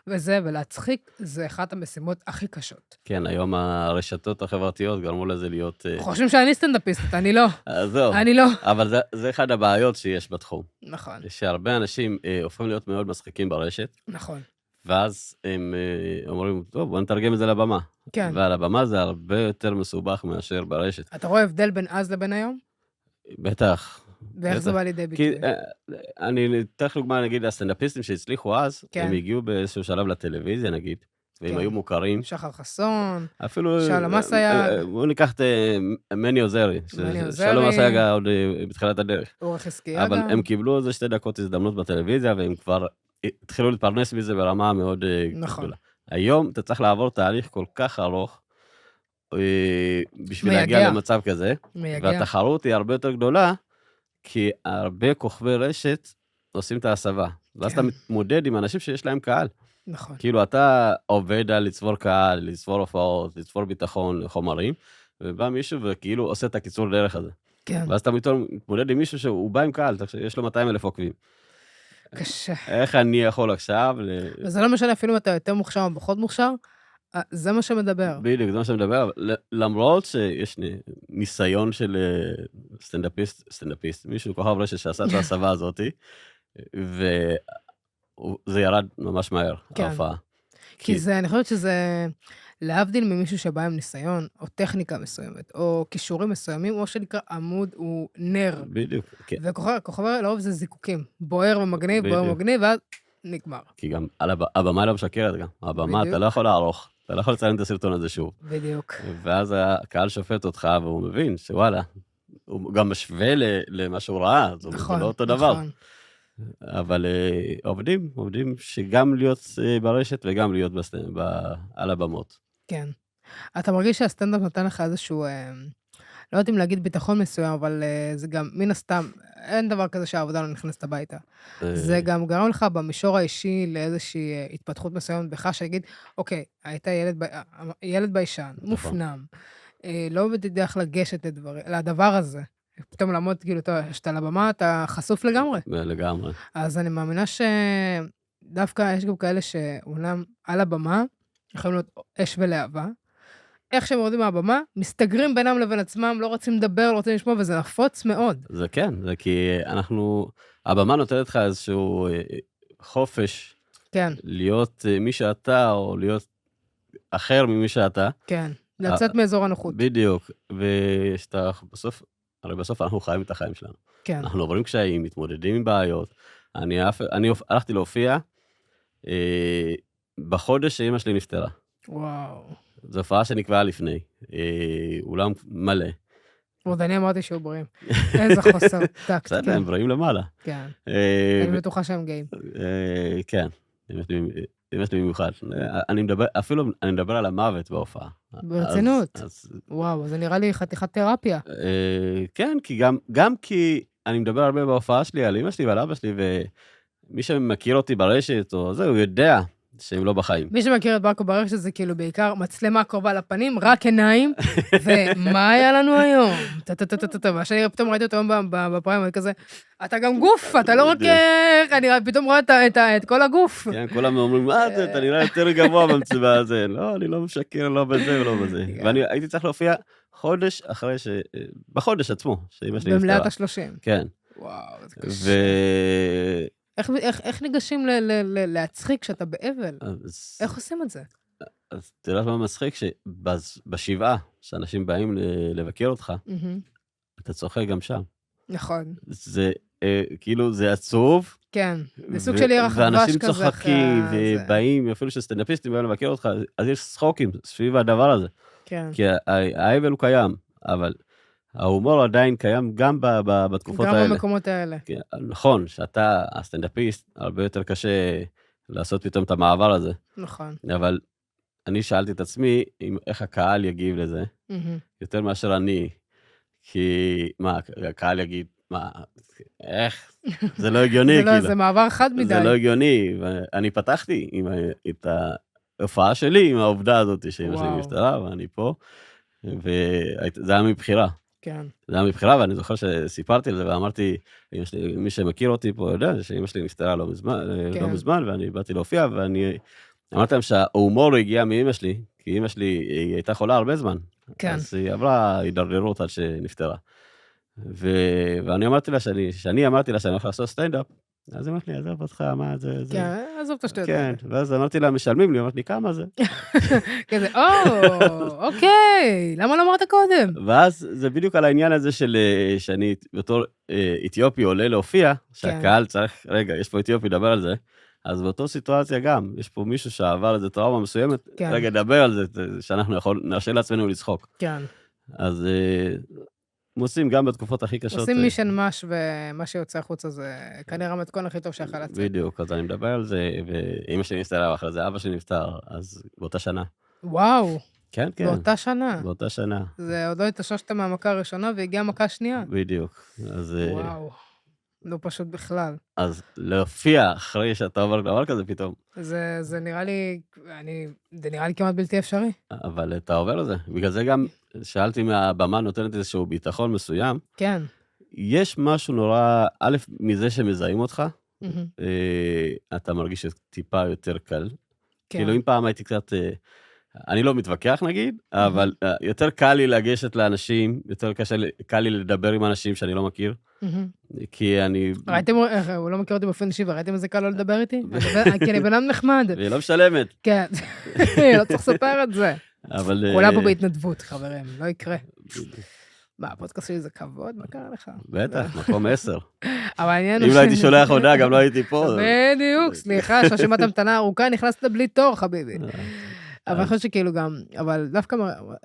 וזה, ולהצחיק זה אחת המשימות הכי קשות. כן, היום הרשתות החברתיות גרמו לזה להיות... חושבים שאני סטנדאפיסט, אני לא. זהו. אני לא. אבל זה אחד הבעיות שיש בתחום. נכון. שהרבה אנשים הופכים להיות מאוד מצחיקים ברשת, נכון. ואז הם אומרים, טוב, בוא נתרגם את זה לבמה. כן. ועל הבמה זה הרבה יותר מסובך מאשר ברשת. אתה רואה הבדל בין אז לבין היום? בטח. ואיך זה בא לידי ביטוי? אני אתן לך דוגמה, נגיד, הסטנדאפיסטים שהצליחו אז, כן. הם הגיעו באיזשהו שלב לטלוויזיה, נגיד, והם היו מוכרים. שחר חסון, אפילו... שלום אסייג. בואו ניקח את מני עוזרי. מני עוזרי. שלום אסייג עוד בתחילת הדרך. אורך חזקיה אבל גם. הם קיבלו איזה 2 דקות הזדמנות בטלוויזיה, והם כבר התחילו להתפרנס מזה ברמה מאוד נכון. גדולה. היום אתה צריך לעבור תהליך כל כך ארוך, בשביל להגיע למצב כזה, והתחרות היא הרבה יותר גדולה, כי הרבה כוכבי רשת עושים את ההסבה, ואז אתה מתמודד עם אנשים שיש להם קהל. נכון. כאילו אתה עובד על לצבור קהל, לצבור הופעות, לצבור ביטחון, חומרים, ובא מישהו וכאילו עושה את הקיצור דרך הזה. כן. ואז אתה מתמודד עם מישהו שהוא בא עם קהל, יש לו 200,000 עוקבים. קשה. איך אני יכול עכשיו... וזה לא משנה אפילו אם אתה יותר מוכשר או פחות מוכשר, זה מה שמדבר. בדיוק, זה מה שמדבר, למרות שיש ניסיון של סטנדאפיסט, מישהו כוכב רשת שעשה את ההסבה הזאת, וזה ירד ממש מהר, ההופעה. כי זה, אני חושבת שזה להבדיל ממישהו שבא עם ניסיון, או טכניקה מסוימת, או כישורים מסוימים, או שנקרא עמוד הוא נר. בדיוק. וכוכב לרוב זה זיקוקים, בוער ומגניב, ואז נגמר. כי גם הבמה לא משקרת גם, הבמה אתה לא יכול לערוך. אתה לא יכול לציין את הסרטון הזה שוב. בדיוק. ואז הקהל שופט אותך, והוא מבין שוואלה, הוא גם משווה למה שהוא ראה, זה לא אותו דבר. נכון. אבל עובדים שגם להיות ברשת וגם להיות על הבמות. כן. אתה מרגיש שהסטנדאפ נתן לך איזשהו, לא יודעת אם להגיד ביטחון מסוים, אבל זה גם מן הסתם, אין דבר כזה שהעבודה לא נכנסת הביתה. זה גם גרם לך במישור האישי לאיזושהי התפתחות מסוימת בך, שיגיד, אוקיי, היית ילד ביישן, מופנם, לא יודע איך לגשת לדבר הזה. פתאום לעמוד, כאילו, שאתה על הבמה, אתה חשוף לגמרי. לגמרי. אז אני מאמינה שדווקא יש גם כאלה שאומנם על הבמה, יכולים להיות אש ולהבה, איך שהם יורדים מהבמה, מסתגרים בינם לבין עצמם, לא רוצים לדבר, לא רוצים לשמוע, וזה נפוץ מאוד. זה כן, זה כי הבמה נותנת לך איזשהו חופש, כן. להיות מי שאתה, או להיות אחר ממי שאתה. כן, לצאת מאזור הנוחות. בדיוק, ושאתה בסוף, הרי בסוף אנחנו חיים את החיים שלנו. כן. אנחנו עוברים קשיים, מתמודדים עם בעיות. אני הלכתי להופיע בחודש שאמא שלי נפטרה. וואו. זו הופעה שנקבעה לפני, אולם מלא. עוד אני אמרתי שהוא בריאים. איזה חוסר טקט. בסדר, הם בריאים למעלה. כן. אני בטוחה שהם גאים. כן, אמא שלי במיוחד. אפילו אני מדבר על המוות בהופעה. ברצינות. וואו, זה נראה לי חתיכת תרפיה. כן, גם כי אני מדבר הרבה בהופעה שלי על אמא שלי ועל אבא שלי, ומי שמכיר אותי ברשת, או זה, הוא יודע שהם לא בחיים. מי שמכיר את ברקו ברשת, זה כאילו בעיקר מצלמה קרובה לפנים, רק עיניים, ומה היה לנו היום? ואני פתאום ראיתי אותו היום בפריים, כזה, אתה גם גוף, אתה לא רק... אני פתאום רואה את כל הגוף. כן, כולם אומרים, מה זה, אתה נראה יותר גבוה במצבע הזה. לא, אני לא משקר, לא בזה ולא בזה. ואני הייתי צריך להופיע חודש אחרי בחודש עצמו, שאמא שלי נפטרה. במלאת ה-30. כן. וואו, זה קשה. איך ניגשים להצחיק כשאתה באבל? איך עושים את זה? אז תראה מה מצחיק, שבשבעה, שאנשים באים לבקר אותך, אתה צוחק גם שם. נכון. זה כאילו, זה עצוב. כן, זה סוג של ירח דבש כזה. ואנשים צוחקים, ובאים, אפילו שסטנדאפיסטים באים לבקר אותך, אז יש צחוקים סביב הדבר הזה. כן. כי האבל הוא קיים, אבל ההומור עדיין קיים גם בתקופות האלה. גם במקומות האלה. נכון, שאתה הסטנדאפיסט, הרבה יותר קשה לעשות פתאום את המעבר הזה. נכון. אבל אני שאלתי את עצמי, איך הקהל יגיב לזה, יותר מאשר אני, כי מה, הקהל יגיד, מה, איך? זה לא הגיוני, כאילו. זה מעבר חד מדי. זה לא הגיוני, ואני פתחתי את ההופעה שלי עם העובדה הזאת, שאמא שלי משתרה, ואני פה, וזה היה מבחירה. כן. זה היה מבחירה, ואני זוכר שסיפרתי על זה, ואמרתי, מי שמכיר אותי פה יודע, שאמא שלי נפטרה לא מזמן, ואני באתי להופיע, ואני אמרתי להם שההומור הגיע מאמא שלי, כי אמא שלי, היא הייתה חולה הרבה זמן. כן. אז היא עברה הידרדרות עד שנפטרה. ואני אמרתי לה שאני אמרתי לה שאני הולך לעשות סטנדאפ, אז היא אמרת לי, עזוב אותך, מה זה? כן, עזוב את השטויות. כן, ואז אמרתי לה, משלמים לי, אמרתי לי, כמה זה? כזה, אוקיי, למה לא אמרת קודם? ואז זה בדיוק על העניין הזה שאני בתור אתיופי עולה להופיע, שהקהל צריך, רגע, יש פה אתיופי, דבר על זה, אז באותו סיטואציה גם, יש פה מישהו שעבר איזה טראומה מסוימת, רגע, דבר על זה, שאנחנו נרשה לעצמנו לצחוק. כן. אז עושים גם בתקופות הכי קשות. עושים מישן מש, ומה שיוצא החוצה זה כנראה המתכון הכי טוב שיכול לצאת. בדיוק, אז אני מדבר על זה, ואמא שלי נפטרה, אחרי זה אבא שלי נפטר, אז באותה שנה. וואו. כן, כן. באותה שנה. באותה שנה. זה עוד לא התאוששת מהמכה הראשונה, והגיעה המכה השנייה. בדיוק. וואו. לא פשוט בכלל. אז להופיע אחרי שאתה עובר דבר כזה פתאום. זה נראה לי, זה נראה לי כמעט בלתי אפשרי. אבל אתה עובר לזה. בגלל זה גם שאלתי מהבמה נותנת איזשהו ביטחון מסוים. כן. יש משהו נורא, א', מזה שמזהים אותך, אתה מרגיש טיפה יותר קל. כאילו אם פעם הייתי קצת, אני לא מתווכח נגיד, אבל יותר קל לי לגשת לאנשים, יותר קל לי לדבר עם אנשים שאני לא מכיר. כי אני... ראיתם, הוא לא מכיר אותי באופן אישי, וראיתם איזה קל לא לדבר איתי? כי אני בן אדם נחמד. והיא לא משלמת. כן, לא צריך לספר את זה. כולה פה בהתנדבות, חברים, לא יקרה. מה, הפודקאסט שלי זה כבוד? מה קרה לך? בטח, מקום 10. אבל העניין אם לא הייתי שולח הודעה, גם לא הייתי פה. בדיוק, סליחה, יש רשימת המתנה ארוכה, נכנסת בלי תור, חביבי. אבל אני חושבת שכאילו גם, אבל דווקא,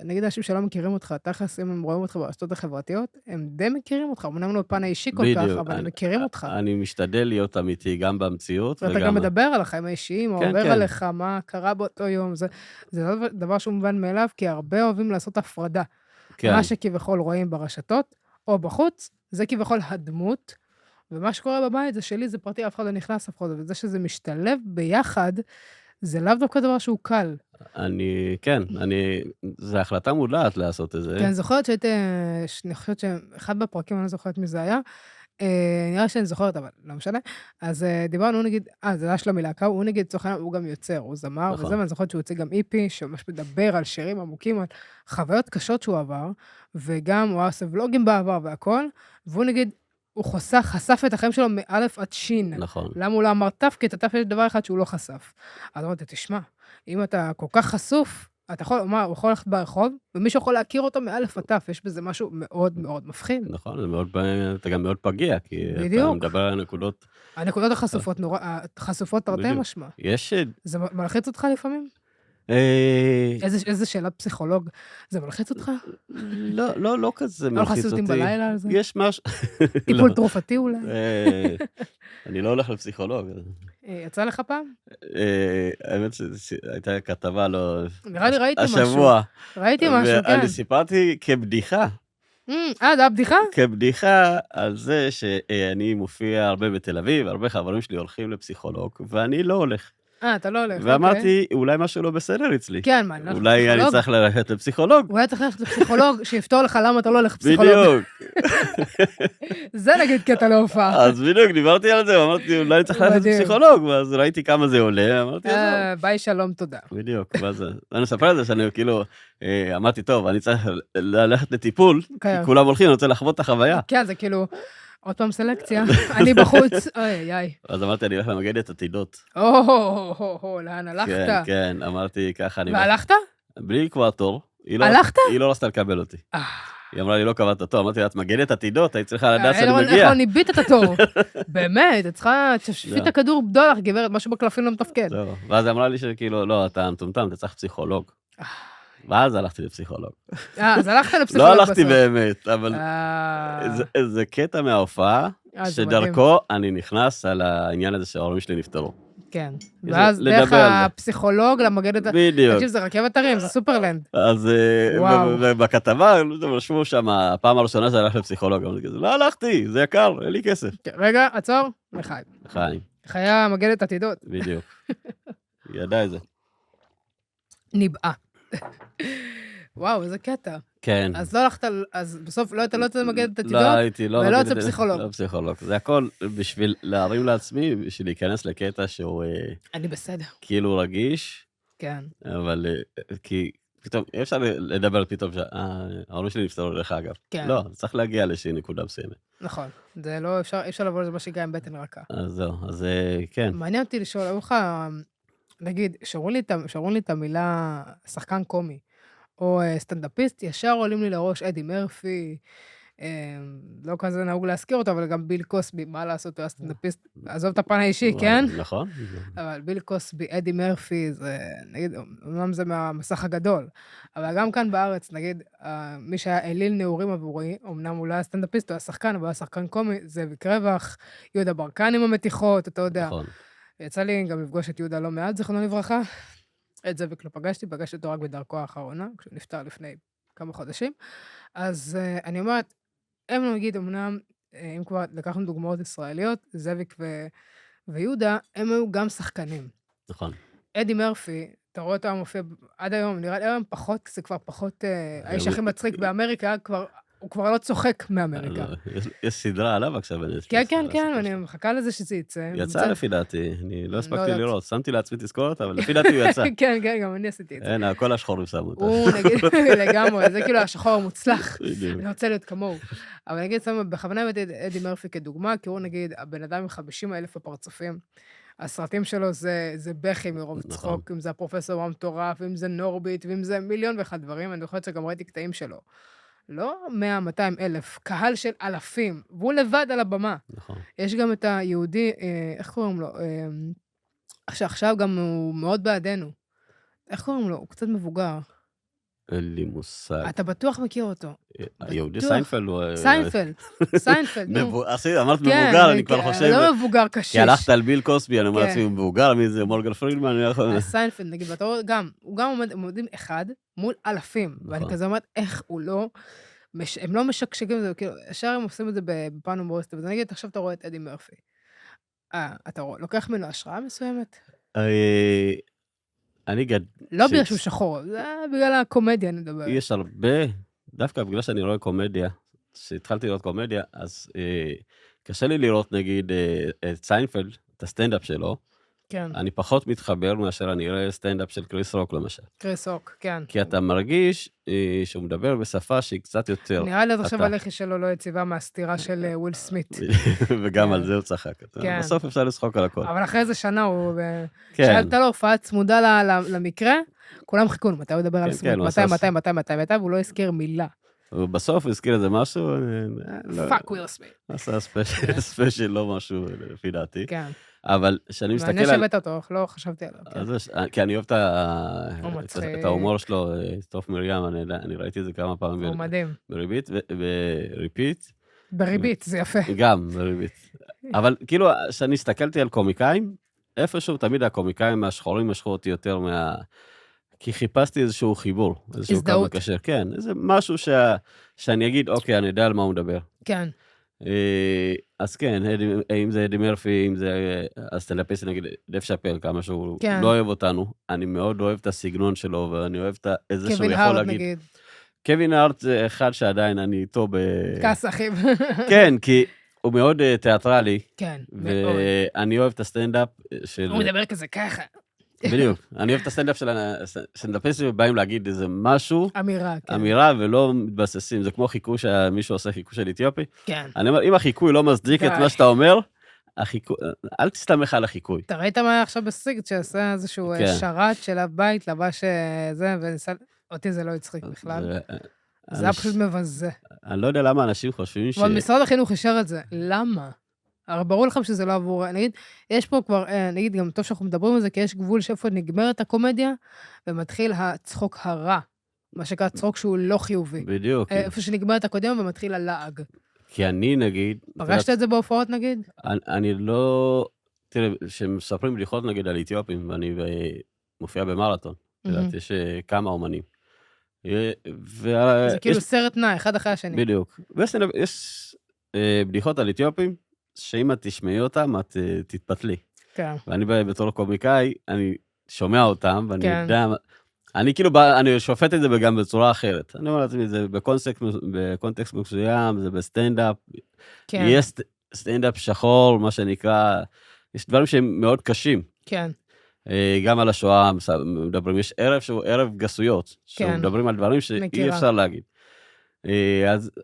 נגיד אנשים שלא מכירים אותך, תכלס, אם הם רואים אותך ברשתות החברתיות, הם די מכירים אותך, אמנם לא בפן האישי כל כך, אבל הם מכירים אותך. אני משתדל להיות אמיתי גם במציאות. ואתה גם מדבר על החיים האישיים, או עובר עליך, מה קרה באותו יום, זה לא דבר שהוא מובן מאליו, כי הרבה אוהבים לעשות הפרדה. מה שכביכול רואים ברשתות, או בחוץ, זה כביכול הדמות, ומה שקורה בבית זה שלי, זה פרטי, אף אחד לא נכנס אף אחד, וזה שזה משתלב ביחד, זה לאו דווקא דבר שהוא קל. כן, זו החלטה מודעת לעשות את זה. כן, אני זוכרת אני חושבת שאחד בפרקים, אני לא זוכרת מי זה היה, נראה שאני זוכרת, אבל לא משנה, אז דיברנו, הוא נגיד, זה היה שלומי להקה, הוא נגיד, הוא גם יוצר, הוא זמר, וזה, ואני זוכרת שהוא יוצא גם איפי, שממש מדבר על שירים עמוקים, על חוויות קשות שהוא עבר, וגם הוא עושה ולוגים בעבר והכל, והוא נגיד, הוא חשף את החיים שלו מאלף עד שין. נכון. למה הוא לא אמר תף? כי את התף יש דבר אחד שהוא לא חשף. אז אמרתי, תשמע, אם אתה כל כך חשוף, אתה יכול, הוא יכול ללכת ברחוב, ומישהו יכול להכיר אותו מאלף עד תף, יש בזה משהו מאוד מאוד מפחיד. נכון, אתה גם מאוד פגיע, כי אתה מדבר על הנקודות. הנקודות החשופות תרתי משמע. יש... זה מלחיץ אותך לפעמים? איזה שאלת פסיכולוג, זה מלחיץ אותך? לא כזה מלחיץ אותי. לא חסותים בלילה על זה? יש משהו... טיפול תרופתי אולי? אני לא הולך לפסיכולוג. יצא לך פעם? האמת שהייתה כתבה לא... נראה לי ראיתי משהו. השבוע. ראיתי משהו, כן. ואני סיפרתי כבדיחה. זה היה בדיחה? כבדיחה על זה שאני מופיע הרבה בתל אביב, הרבה חברים שלי הולכים לפסיכולוג, ואני לא הולך. אתה לא הולך, ואמרתי, אולי משהו לא בסדר אצלי. כן, מה, אני לא הולך אולי אני צריך ללכת לפסיכולוג. אולי צריך ללכת לפסיכולוג שיפתור לך למה אתה לא הולך לפסיכולוג. בדיוק. זה נגיד קטע להופעה. אז בדיוק, דיברתי על זה, אמרתי, אולי אני צריך ללכת לפסיכולוג, ואז ראיתי כמה זה עולה, אמרתי, ביי שלום, תודה. בדיוק, ואז אני מספר על זה שאני כאילו, אמרתי, טוב, אני צריך ללכת לטיפול, כי כולם הולכים, אני רוצה לחוות את החוויה. כן, זה כאילו... עוד פעם סלקציה, אני בחוץ, איי. אז אמרתי, אני הולך למגדת עתידות. לאן הלכת? כן, כן, אמרתי ככה. והלכת? בלי לקבוע תור. הלכת? היא לא רצתה לקבל אותי. היא אמרה לי, לא קבעת תור, אמרתי לה, את מגדת עתידות, היית צריכה לדעת שאני מגיע. איך לא ניבית את התור? באמת, את צריכה, תשפי את הכדור בדולח, גברת, משהו בקלפים לא מתפקד. ואז היא אמרה לי שכאילו, לא, אתה מטומטם, אתה צריך פסיכולוג. ואז הלכתי לפסיכולוג. אז הלכת לפסיכולוג בסוף. לא הלכתי באמת, אבל זה קטע מההופעה, שדרכו אני נכנס על העניין הזה שההורים שלי נפטרו. כן, ואז דרך הפסיכולוג למגדת... בדיוק. תקשיב, זה רכבת הרים, זה סופרלנד. אז בכתבה, רשמו שם, הפעם הראשונה שאני הלך לפסיכולוג, לא הלכתי, זה יקר, אין לי כסף. רגע, עצור, לחיים. לחיים. חיה מגדת עתידות. בדיוק. היא ידעה את זה. נבעה. וואו, איזה קטע. כן. אז לא הלכת, אז בסוף לא יצא למגן את לא עתידות, הייתי, לא ולא מגן יצא את- פסיכולוג. לא פסיכולוג. זה הכל בשביל להרים לעצמי, בשביל להיכנס לקטע שהוא אני בסדר. כאילו רגיש, כן. אבל כי פתאום, אי אפשר לדבר פתאום, ההורים שלי נפטרו דרך אגב. כן. לא, צריך להגיע לאיזושהי נקודה מסוימת. נכון. זה לא, אפשר לבוא לזה מה שגע עם בטן רכה. אז זהו, אז כן. מעניין אותי לשאול, היו לך, נגיד, שרו לי את המילה שחקן קומי, או סטנדאפיסט, ישר עולים לי לראש אדי מרפי, לא כזה נהוג להזכיר אותו, אבל גם ביל קוסבי, מה לעשות, הוא היה סטנדאפיסט, עזוב את הפן האישי, כן? נכון. אבל ביל קוסבי, אדי מרפי, זה, נגיד, אומנם זה מהמסך הגדול, אבל גם כאן בארץ, נגיד, מי שהיה אליל נעורים עבורי, אמנם הוא לא היה סטנדאפיסט, הוא היה שחקן, אבל הוא היה שחקן קומי, זאביק רווח, יהודה ברקן עם המתיחות, אתה יודע. נכון. יצא לי גם לפגוש את יהודה לא מעט, זכרונו לברכה. את זאביק לא פגשתי אותו רק בדרכו האחרונה, כשהוא נפטר לפני כמה חודשים. אז אני אומרת, הם נגיד, אמנם, אם כבר לקחנו דוגמאות ישראליות, זאביק ויהודה, הם היו גם שחקנים. נכון. אדי מרפי, אתה רואה אותו מופיע עד היום, נראה לי היום פחות, זה כבר פחות, האיש הכי מצחיק באמריקה, הוא כבר לא צוחק מאמריקה. יש סדרה עליו עכשיו בנטפליקס. כן, כן, כן, אני מחכה לזה שזה יצא. יצא לפי דעתי, אני לא הספקתי לראות, שמתי לעצמי תזכורת, אבל לפי דעתי הוא יצא. כן, כן, גם אני עשיתי את זה. אין, כל השחורים שמו אותה. הוא נגיד, לגמרי, זה כאילו השחור המוצלח, אני רוצה להיות כמוהו. אבל נגיד, בכוונה הבאתי את אדי מרפי כדוגמה, כי הוא נגיד, הבן אדם עם 50,000 הפרצופים, הסרטים שלו זה בכי מרוב צחוק, אם זה הפרופסור המטורף, אם זה נורביט, ואם זה מיליון ואחד דברים, אני חושבת שגם ראיתי קטעים שלו. לא 100-200 אלף, קהל של אלפים, והוא לבד על הבמה. נכון. יש גם את היהודי, איך קוראים לו? שעכשיו גם הוא מאוד בעדנו. איך קוראים לו? הוא קצת מבוגר. אין לי מושג. אתה בטוח מכיר אותו. היהודי סיינפלד הוא... סיינפלד, נו. אמרת מבוגר, אני כבר חושב... לא מבוגר קשיש. כי הלכת על ביל קוסבי, אני אומר לעצמי, מבוגר, מי זה מורגן פרידמן? סיינפלד, נגיד, ואתה רואה, הוא גם עומדים אחד מול אלפים, ואני כזה אומרת, איך הוא לא... הם לא משקשקים, זה כאילו, ישר הם עושים את זה בפן הומוריסטי, וזה נגיד, עכשיו אתה רואה את אדי מרפי. אתה לוקח ממנו השראה מסוימת? לא בגלל שהוא שחור, זה בגלל הקומדיה, אני מדבר. יש הרבה, דווקא בגלל שאני רואה קומדיה, שהתחלתי לראות קומדיה, אז קשה לי לראות, נגיד, את סיינפלד, את הסטנדאפ שלו, כן. אני פחות מתחבר מאשר אני רואה סטנדאפ של קריס רוק, למשל. קריס רוק, כן. כי אתה מרגיש שהוא מדבר בשפה שהיא קצת יותר... נראה לי עכשיו הלכי שלו לא יציבה מהסתירה של וויל סמית. וגם על זה הוא צחק. בסוף אפשר לשחוק על הכל. אבל אחרי איזה שנה הוא... שאלת לו הופעה צמודה למקרה, כולם חיכו לו, מתי הוא ידבר על סמית, מתי, והוא לא הזכיר מילה. ובסוף הוא הזכיר איזה משהו... פאק וויל סמית. עשה ספיישל, לא משהו, לפי דעתי. כן. אבל כשאני מסתכל על... מעניין שבאת אותו, לא חשבתי עליו. כי אני אוהב את ההומור שלו, סטוף מרים, אני ראיתי את זה כמה פעמים. הוא מדהים. בריבית. בריבית, זה יפה. גם, בריבית. אבל כאילו, כשאני הסתכלתי על קומיקאים, איפשהו תמיד הקומיקאים השחורים משכו אותי יותר כי חיפשתי איזשהו חיבור. הזדהות. כן, איזה משהו שאני אגיד, אוקיי, אני יודע על מה הוא מדבר. כן. אז כן, אם זה אדי מרפי, אם זה הסטנדאפיסט, נגיד, דב שאפל, כמה שהוא כן. לא אוהב אותנו, אני מאוד אוהב את הסגנון שלו, ואני אוהב את איזה שהוא קווין יכול הארט, להגיד. נגיד. קווין הארט זה אחד שעדיין אני איתו כס אחיו. כן, כי הוא מאוד תיאטרלי. כן, מאוד. ואני אוהב את הסטנדאפ של... הוא מדבר כזה ככה. בדיוק. אני אוהב את הסטנדאפ של הסטנדאפיסטים, ובאים להגיד איזה משהו. אמירה, כן. אמירה, ולא מתבססים. זה כמו חיקוי שמישהו עושה חיקוי של אתיופי. כן. אני אומר, אם החיקוי לא מצדיק את מה שאתה אומר, אל תסתמך על החיקוי. אתה ראית מה היה עכשיו בסיגט, שעשה איזשהו שרת של הבית, לבש זה, אותי זה לא הצחיק בכלל. זה היה פשוט מבזה. אני לא יודע למה אנשים חושבים אבל משרד החינוך אישר את זה. למה? הרי ברור לכם שזה לא עבור, נגיד, יש פה כבר, נגיד, גם טוב שאנחנו מדברים על זה, כי יש גבול שאיפה נגמרת הקומדיה, ומתחיל הצחוק הרע, מה שקרה צחוק שהוא לא חיובי. בדיוק. איפה שנגמרת הקודם ומתחיל הלעג. כי אני, נגיד... פגשת את זה בהופעות, נגיד? אני לא... תראה, שמספרים בדיחות, נגיד, על אתיופים, ואני מופיע במרתון. יש כמה אומנים. זה כאילו סרט נע, אחד אחרי השני. בדיוק. יש בדיחות על אתיופים, שאם את תשמעי אותם, את תתפתלי. כן. ואני בתור קומיקאי, אני שומע אותם, ואני יודע... אני כאילו, אני שופט את זה גם בצורה אחרת. אני אומר לעצמי, זה בקונטקסט מסוים, זה בסטנדאפ. כן, יש סטנדאפ שחור, מה שנקרא, יש דברים שהם מאוד קשים. כן, גם על השואה מדברים, יש ערב שהוא ערב גסויות, כן, שמדברים על דברים שאי מכירה. אפשר להגיד.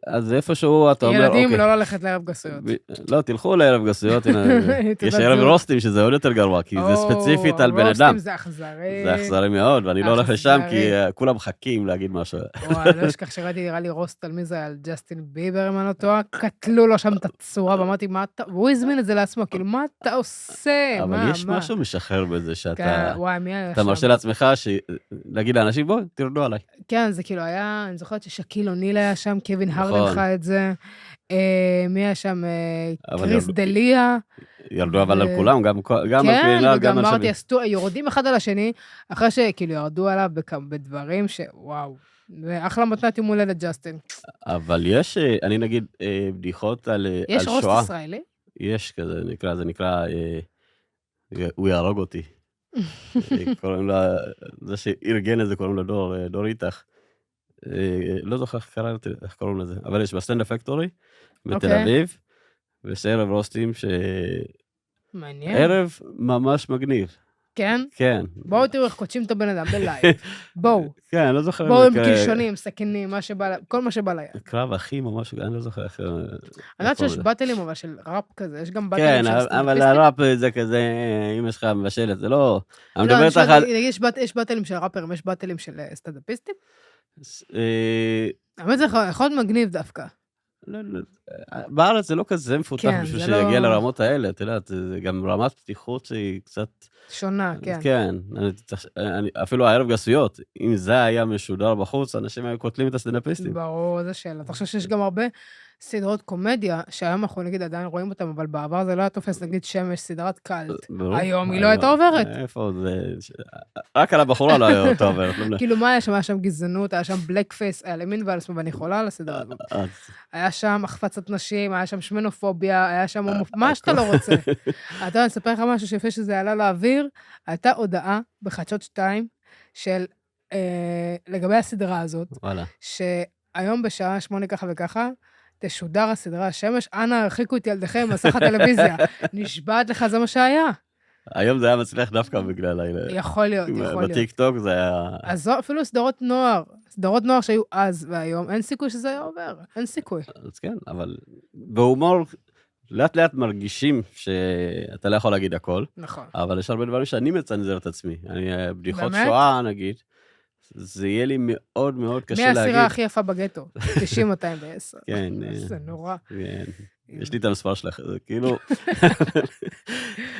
אז איפשהו אתה אומר, ילדים אוקיי, לא ללכת לערב גסויות. לא, תלכו לערב גסויות, יש תעודת ערב זהות. רוסטים שזה עוד יותר גרוע, כי זה ספציפית על בן רוסטים אדם. זה אכזרי. זה אכזרי מאוד, ואני לא הולך לשם, כי אכזרי. כולם מחכים להגיד משהו. וואי, לא אשכח שראיתי, נראה לי רוסט על מי זה, על ג'סטין ביבר, אם אני לא טועה, קטלו לו שם את הצורה, ואמרתי, מה אתה, והוא הזמין את זה לעצמו, כאילו, מה אתה עושה? אבל יש משהו משחרר בזה, שאתה וואי, מי היה אתה שם? מרשה לעצמך להגיד לאנשים, בואו, תרדו עליי. כן, זה כאילו היה, אני זוכרת ששקיל אוניל היה שם, קווין נכון. הרדן חי את זה, מי היה שם? אבל קריס דליה. ירדו אבל על כולם, גם כן, הקרינה, וגם גם על אמרתי, שבי. יורדים אחד על השני, אחרי שכאילו ירדו עליו בדברים שוואו, ואחלה מתנת יום הולדת ג'סטין. אבל יש, אני נגיד, בדיחות על יש רוסט שואה. ישראלי? יש כזה, זה נקרא, הוא יהרוג אותי. קוראים לה, זה שארגן את זה, קוראים לה דור איתך. לא זוכר איך קוראים לזה, אבל יש בסטנדאפ פקטורי, בתל אוקיי. אביב, ויש ערב רוסטים מעניין. ערב ממש מגניב. כן? כן. בואו תראו איך קודשים את הבן אדם בלייב. בואו. כן, אני לא זוכר. בואו עם קלשונים, סכינים, כל מה שבא ליד. קרב אחים או משהו, אני לא זוכר איך. אני יודעת שיש באטלים אבל של ראפ כזה, יש גם כן, באטלים של סטנדאפיסטים. אבל הראפ זה כזה, אם יש לך מבשלת, זה לא... אני לא, מדבר איתך על... יש באטלים של ראפרים, יש באטלים של סטנדאפיסטים? אה, האמת זה יכול להיות מגניב דווקא. בארץ זה לא כזה מפותח כן, בשביל זה שיגיע לא- לרמות האלה, אתה יודע, זה גם רמת פתיחות שהיא קצת... שונה, כן. כן, אפילו הערב גסויות, אם זה היה משודר בחוץ, אנשים היו קוטלים את הסטנדאפיסטים. ברור, זו שאלה. אתה חושב שיש גם הרבה סדרות קומדיה, שהיום אנחנו נגיד עדיין רואים אותם, אבל בעבר זה לא היה תופס, נגיד שמש, סדרת קלט. ברור. היום היא לא הייתה עוברת. איפה זה? רק על הבחורה לא הייתה עוברת. כאילו מה היה שם? היה שם גזענות, היה שם בלק פייס, היה למין ועל שמאל, ואני חולה על הסדרה הזאת. היה שם החפצת נשים, היה שם שמנופוביה, היה שם מה שאתה לא רוצה. אתה יודע, אני אספר לך משהו שיפה שזה עלה לאוויר, הייתה הודעה בחדשות 2 של, לגבי הסדרה הזאת, וואלה. שהיום בשעה 8 ככה וככה, תשודר הסדרה השמש, אנא הרחיקו את ילדיכם ממסך הטלוויזיה. נשבעת לך, זה מה שהיה. היום זה היה מצליח דווקא בגלל האלה. יכול להיות, יכול להיות. בטיקטוק זה היה... אז זו אפילו סדרות נוער שהיו אז והיום, אין סיכוי שזה היה עובר, אין סיכוי. אז כן, אבל בהומור לאט לאט מרגישים שאתה לא יכול להגיד הכל, נכון. אבל יש הרבה דברים שאני מצנזר את עצמי. בדיחות באמת? שואה נגיד, זה יהיה לי מאוד מאוד קשה מי להגיד. הסירה הכי יפה בגטו? 90-210. כן. זה נורא. כן. יש לי את המספר שלך, זה כאילו...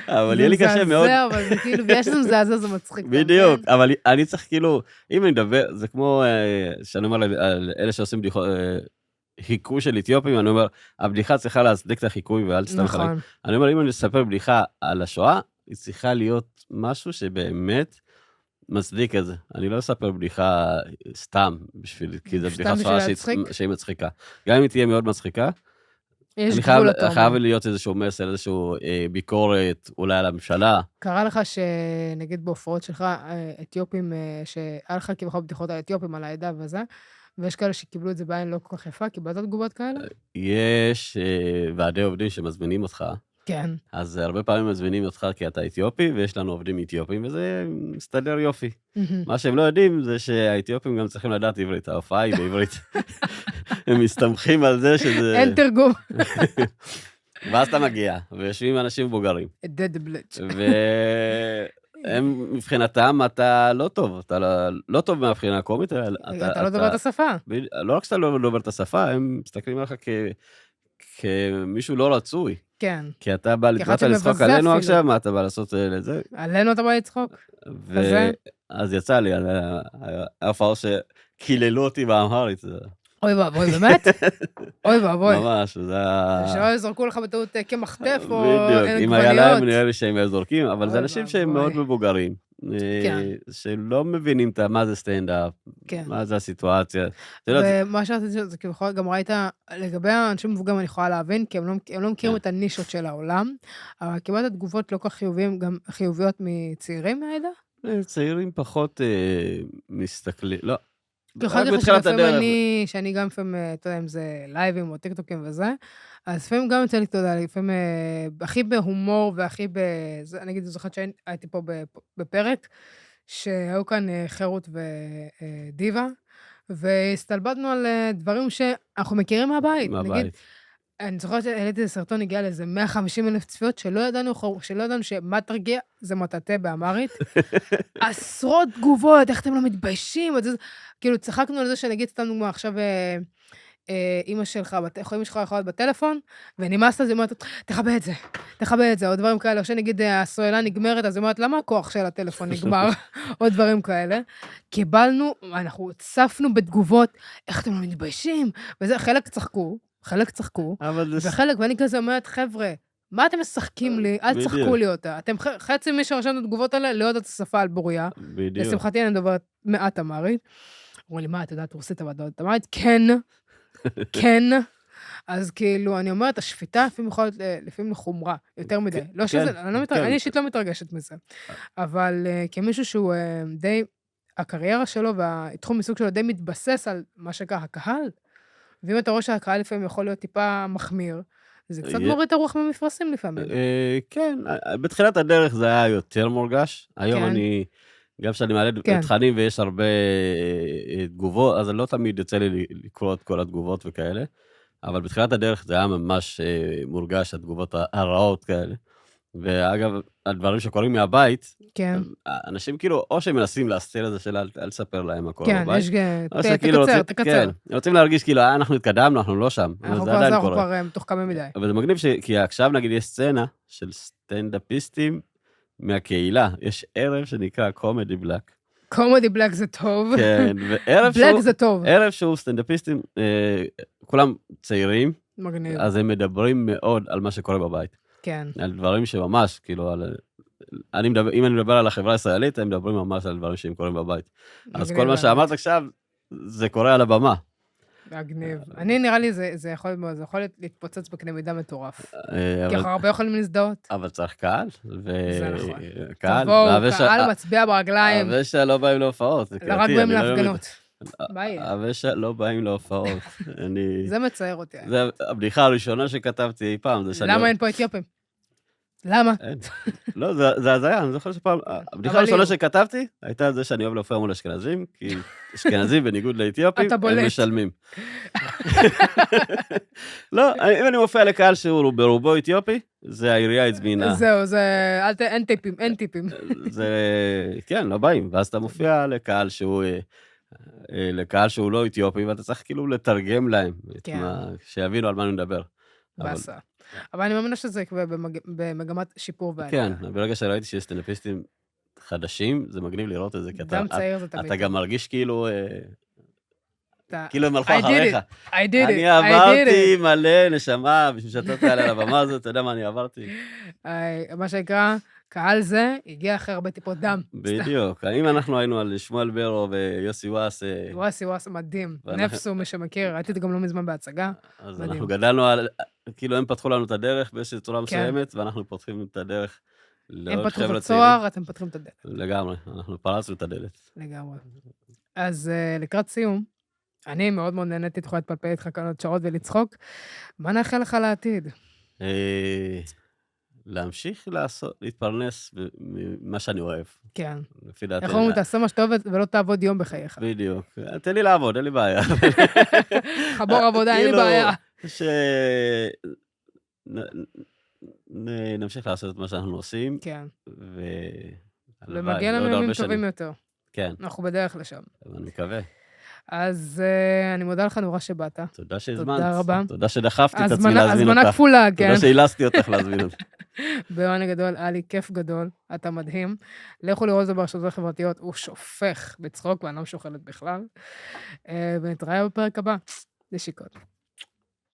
אבל יהיה לי קשה מאוד... זה מזעזע, אבל זה כאילו, ויש זה מזעזע, זה מצחיק. בדיוק, אבל אני צריך כאילו, אם אני מדבר, זה כמו שאני אומר על אלה שעושים בדיחות, חיקוי של אתיופים, אני אומר, הבדיחה צריכה להצדיק את החיקוי ואל תסתם חלק. נכון. אני אומר, אם אני אספר בדיחה על השואה, היא צריכה להיות משהו שבאמת מצדיק את זה. אני לא אספר בדיחה סתם בשביל, כי זו בדיחה שואה שהיא מצחיקה. גם אם היא תהיה מאוד מצחיקה, אני חייב להיות איזשהו מסר, איזשהו ביקורת, אולי על הממשלה. קרה לך שנגיד בהופעות שלך, אתיופים, שהיה לך כביכול בדיחות על אתיופים, על העדה וזה, ויש כאלה שקיבלו את זה בעין לא כל כך יפה, קיבלת תגובות כאלה? יש ועדי עובדים שמזמינים אותך. כן. אז הרבה פעמים מזמינים אותך כי אתה אתיופי, ויש לנו עובדים אתיופים, וזה מסתדר יופי. מה שהם לא יודעים זה שהאתיופים גם צריכים לדעת עברית, ההופעה היא בעברית. הם מסתמכים על זה שזה... אין תרגום. ואז אתה מגיע, ויושבים אנשים מבוגרים. dead blitz. והם מבחינתם אתה לא טוב, אתה לא טוב מהבחינה הקומית. אתה לא דובר את השפה. לא רק שאתה לא דובר את השפה, הם מסתכלים עליך כמישהו לא רצוי. כן. כי אתה בא לצחוק עלינו עכשיו, מה אתה בא לעשות לזה? עלינו אתה בא לצחוק? אז יצא לי, ההופעה שקיללו אותי באמהרית. אוי ואבוי, באמת? אוי ואבוי. ממש, זה היה... שלא יזרקו לך בטעות כמחטף או בדיוק, אם היה להם נראה לי שהם זורקים, אבל זה אנשים שהם מאוד מבוגרים, שלא מבינים מה זה סטנדאפ, מה זה הסיטואציה. ומה שאתה זה כאילו גם ראית, לגבי האנשים מבוגרים אני יכולה להבין, כי הם לא מכירים את הנישות של העולם, אבל קיבלת תגובות לא כך חיוביות מצעירים מהעדה? צעירים פחות מסתכלים, לא, יכולתי רק לך בתחילת שלפעמים הדרך. שאני גם לפעמים, אתה יודע, אם זה לייבים או טיקטוקים וזה, אז לפעמים גם יוצא לי, אתה יודע, לפעמים הכי בהומור והכי אני אגיד, זוכרת שהייתי פה בפרק, שהיו כאן חירות ודיבה, והסתלבטנו על דברים שאנחנו מכירים מהבית. נגיד, מהבית. אני זוכרת שהעליתי איזה סרטון, הגיע לאיזה 150,000 צפיות, שלא ידענו שמה תרגיע זה מטאטא באמרית. עשרות תגובות, איך אתם לא מתביישים? כאילו, צחקנו על זה שנגיד, סתם דוגמה, עכשיו אמא שלך, אמא שלך יכולה להיות בטלפון, ונמאסת, אז היא אומרת, תכבה את זה, או דברים כאלה, או שנגיד הסוללה נגמרת, אז היא אומרת, למה הכוח של הטלפון נגמר? או דברים כאלה. קיבלנו, אנחנו צפנו בתגובות, איך אתם לא מתביישים? וזה, חלק צחקו, וחלק, ואני כזה אומרת, חבר'ה, מה אתם משחקים לי? אל תשחקו לי אותה. אתם חצי מי שרשם את התגובות האלה, לא יודעת את השפה על בוריה. בדיוק. לשמחתי אני מדברת מעט אמרית. אומרים לי, מה, אתה יודעת רוסית אבל אמרית? כן. כן. אז כאילו, אני אומרת, השפיטה לפעמים יכולה להיות לפעמים לחומרה, יותר מדי. לא שזה, אני אישית לא מתרגשת מזה. אבל כמישהו שהוא די, הקריירה שלו והתחום מסוג שלו די מתבסס על מה שקרה, הקהל. ואם אתה רואה שהקהל לפעמים יכול להיות טיפה מחמיר, זה קצת מוריד את הרוח ממפרשים לפעמים. כן, בתחילת הדרך זה היה יותר מורגש. היום אני, גם כשאני מעלה תכנים ויש הרבה תגובות, אז לא תמיד יוצא לי לקרוא את כל התגובות וכאלה, אבל בתחילת הדרך זה היה ממש מורגש, התגובות הרעות כאלה. ואגב, הדברים שקורים מהבית, אנשים כאילו, או שהם מנסים להסתיר את זה של אל לספר להם הכל בבית. כן, תקצר. רוצים להרגיש כאילו, אנחנו התקדמנו, אנחנו לא שם. אנחנו כבר מתוחכמים מדי. אבל זה מגניב כי עכשיו נגיד יש סצנה של סטנדאפיסטים מהקהילה, יש ערב שנקרא קומדי בלק. קומדי בלק זה טוב. כן, ערב שהוא סטנדאפיסטים, כולם צעירים, מגניב. אז הם מדברים מאוד על מה שקורה בבית. כן. על דברים שממש, כאילו, אם אני מדבר על החברה הישראלית, הם מדברים ממש על דברים שהם קוראים בבית. אז כל מה שאמרת עכשיו, זה קורה על הבמה. מגניב. אני נראה לי, זה יכול להתפוצץ בקנה מידה מטורף. כי אנחנו הרבה יכולים להזדהות. אבל צריך קהל. זה נכון. תבואו, קהל מצביע ברגליים. הוושע לא באים להופעות. לא רק באים להפגנות. הוושע לא באים להופעות. זה מצער אותי. זו הבדיחה הראשונה שכתבתי אי פעם. למה אין פה אתיופים? למה? לא, זה הזיה, אני זוכר שפעם, הבדיחה הראשונה שכתבתי, הייתה על זה שאני אוהב להופיע מול אשכנזים, כי אשכנזים בניגוד לאתיופים, הם משלמים. לא, אם אני מופיע לקהל שהוא ברובו אתיופי, זה העירייה הזמינה. זהו, אין טיפים. זה, כן, לא באים, ואז אתה מופיע לקהל שהוא לא אתיופי, ואתה צריך כאילו לתרגם להם, שיבינו על מה אני מדבר. בסדר. אבל אני מאמינה שזה במגמת שיפור ועלייה. כן, ברגע שראיתי שיש סטנדאפיסטים חדשים, זה מגניב לראות את זה, כי אתה גם מרגיש כאילו הם הלכו אחריך. אני עברתי מלא נשמה, בשביל שאתה תעלה על הבמה הזאת, אתה יודע מה אני עברתי? מה שנקרא, קהל זה הגיע אחרי הרבה טיפות דם. בדיוק, אם אנחנו היינו על שמואל ברו ויוסי וואס. יוסי וואס מדהים, נפסו מי שמכיר, ראיתי את זה גם לא מזמן בהצגה. אז אנחנו גדלנו על, כאילו הם פתחו לנו את הדרך באיזושהי צורה מסוימת, ואנחנו פותחים את הדרך לעוד חבר'ה צעירים. הם פתחו בצוהר, אתם פותחים את הדלת. לגמרי, אנחנו פרצנו את הדלת. לגמרי. אז לקראת סיום, אני מאוד מאוד נהניתי, תוכל להתפלפל איתך כאן עוד שעות ולצחוק. מה נאחל לך לעתיד? להמשיך להתפרנס ממה שאני אוהב. כן. איך אומרים, תעשה מה שאתה אוהב ולא תעבוד יום בחייך. בדיוק. תן לי לעבוד, אין לי בעיה. חבור עבודה, אין לי בעיה. נמשיך לעשות את מה שאנחנו עושים. כן. ומגיע לנו ימים טובים יותר. כן. אנחנו בדרך לשם. אני מקווה. אז אני מודה לך נורא שבאת. תודה שהזמנת. תודה רבה. תודה שדחפתי את עצמי להזמין אותך. הזמנה כפולה, כן. תודה שהילסתי אותך להזמין אותך. בעונג גדול, היה לי כיף גדול, אתה מדהים. לכו לראות זה ברשתות החברתיות, הוא שופך בצחוק, ואני לא משוחלת בכלל. ונתראה בפרק הבא. נשיקות.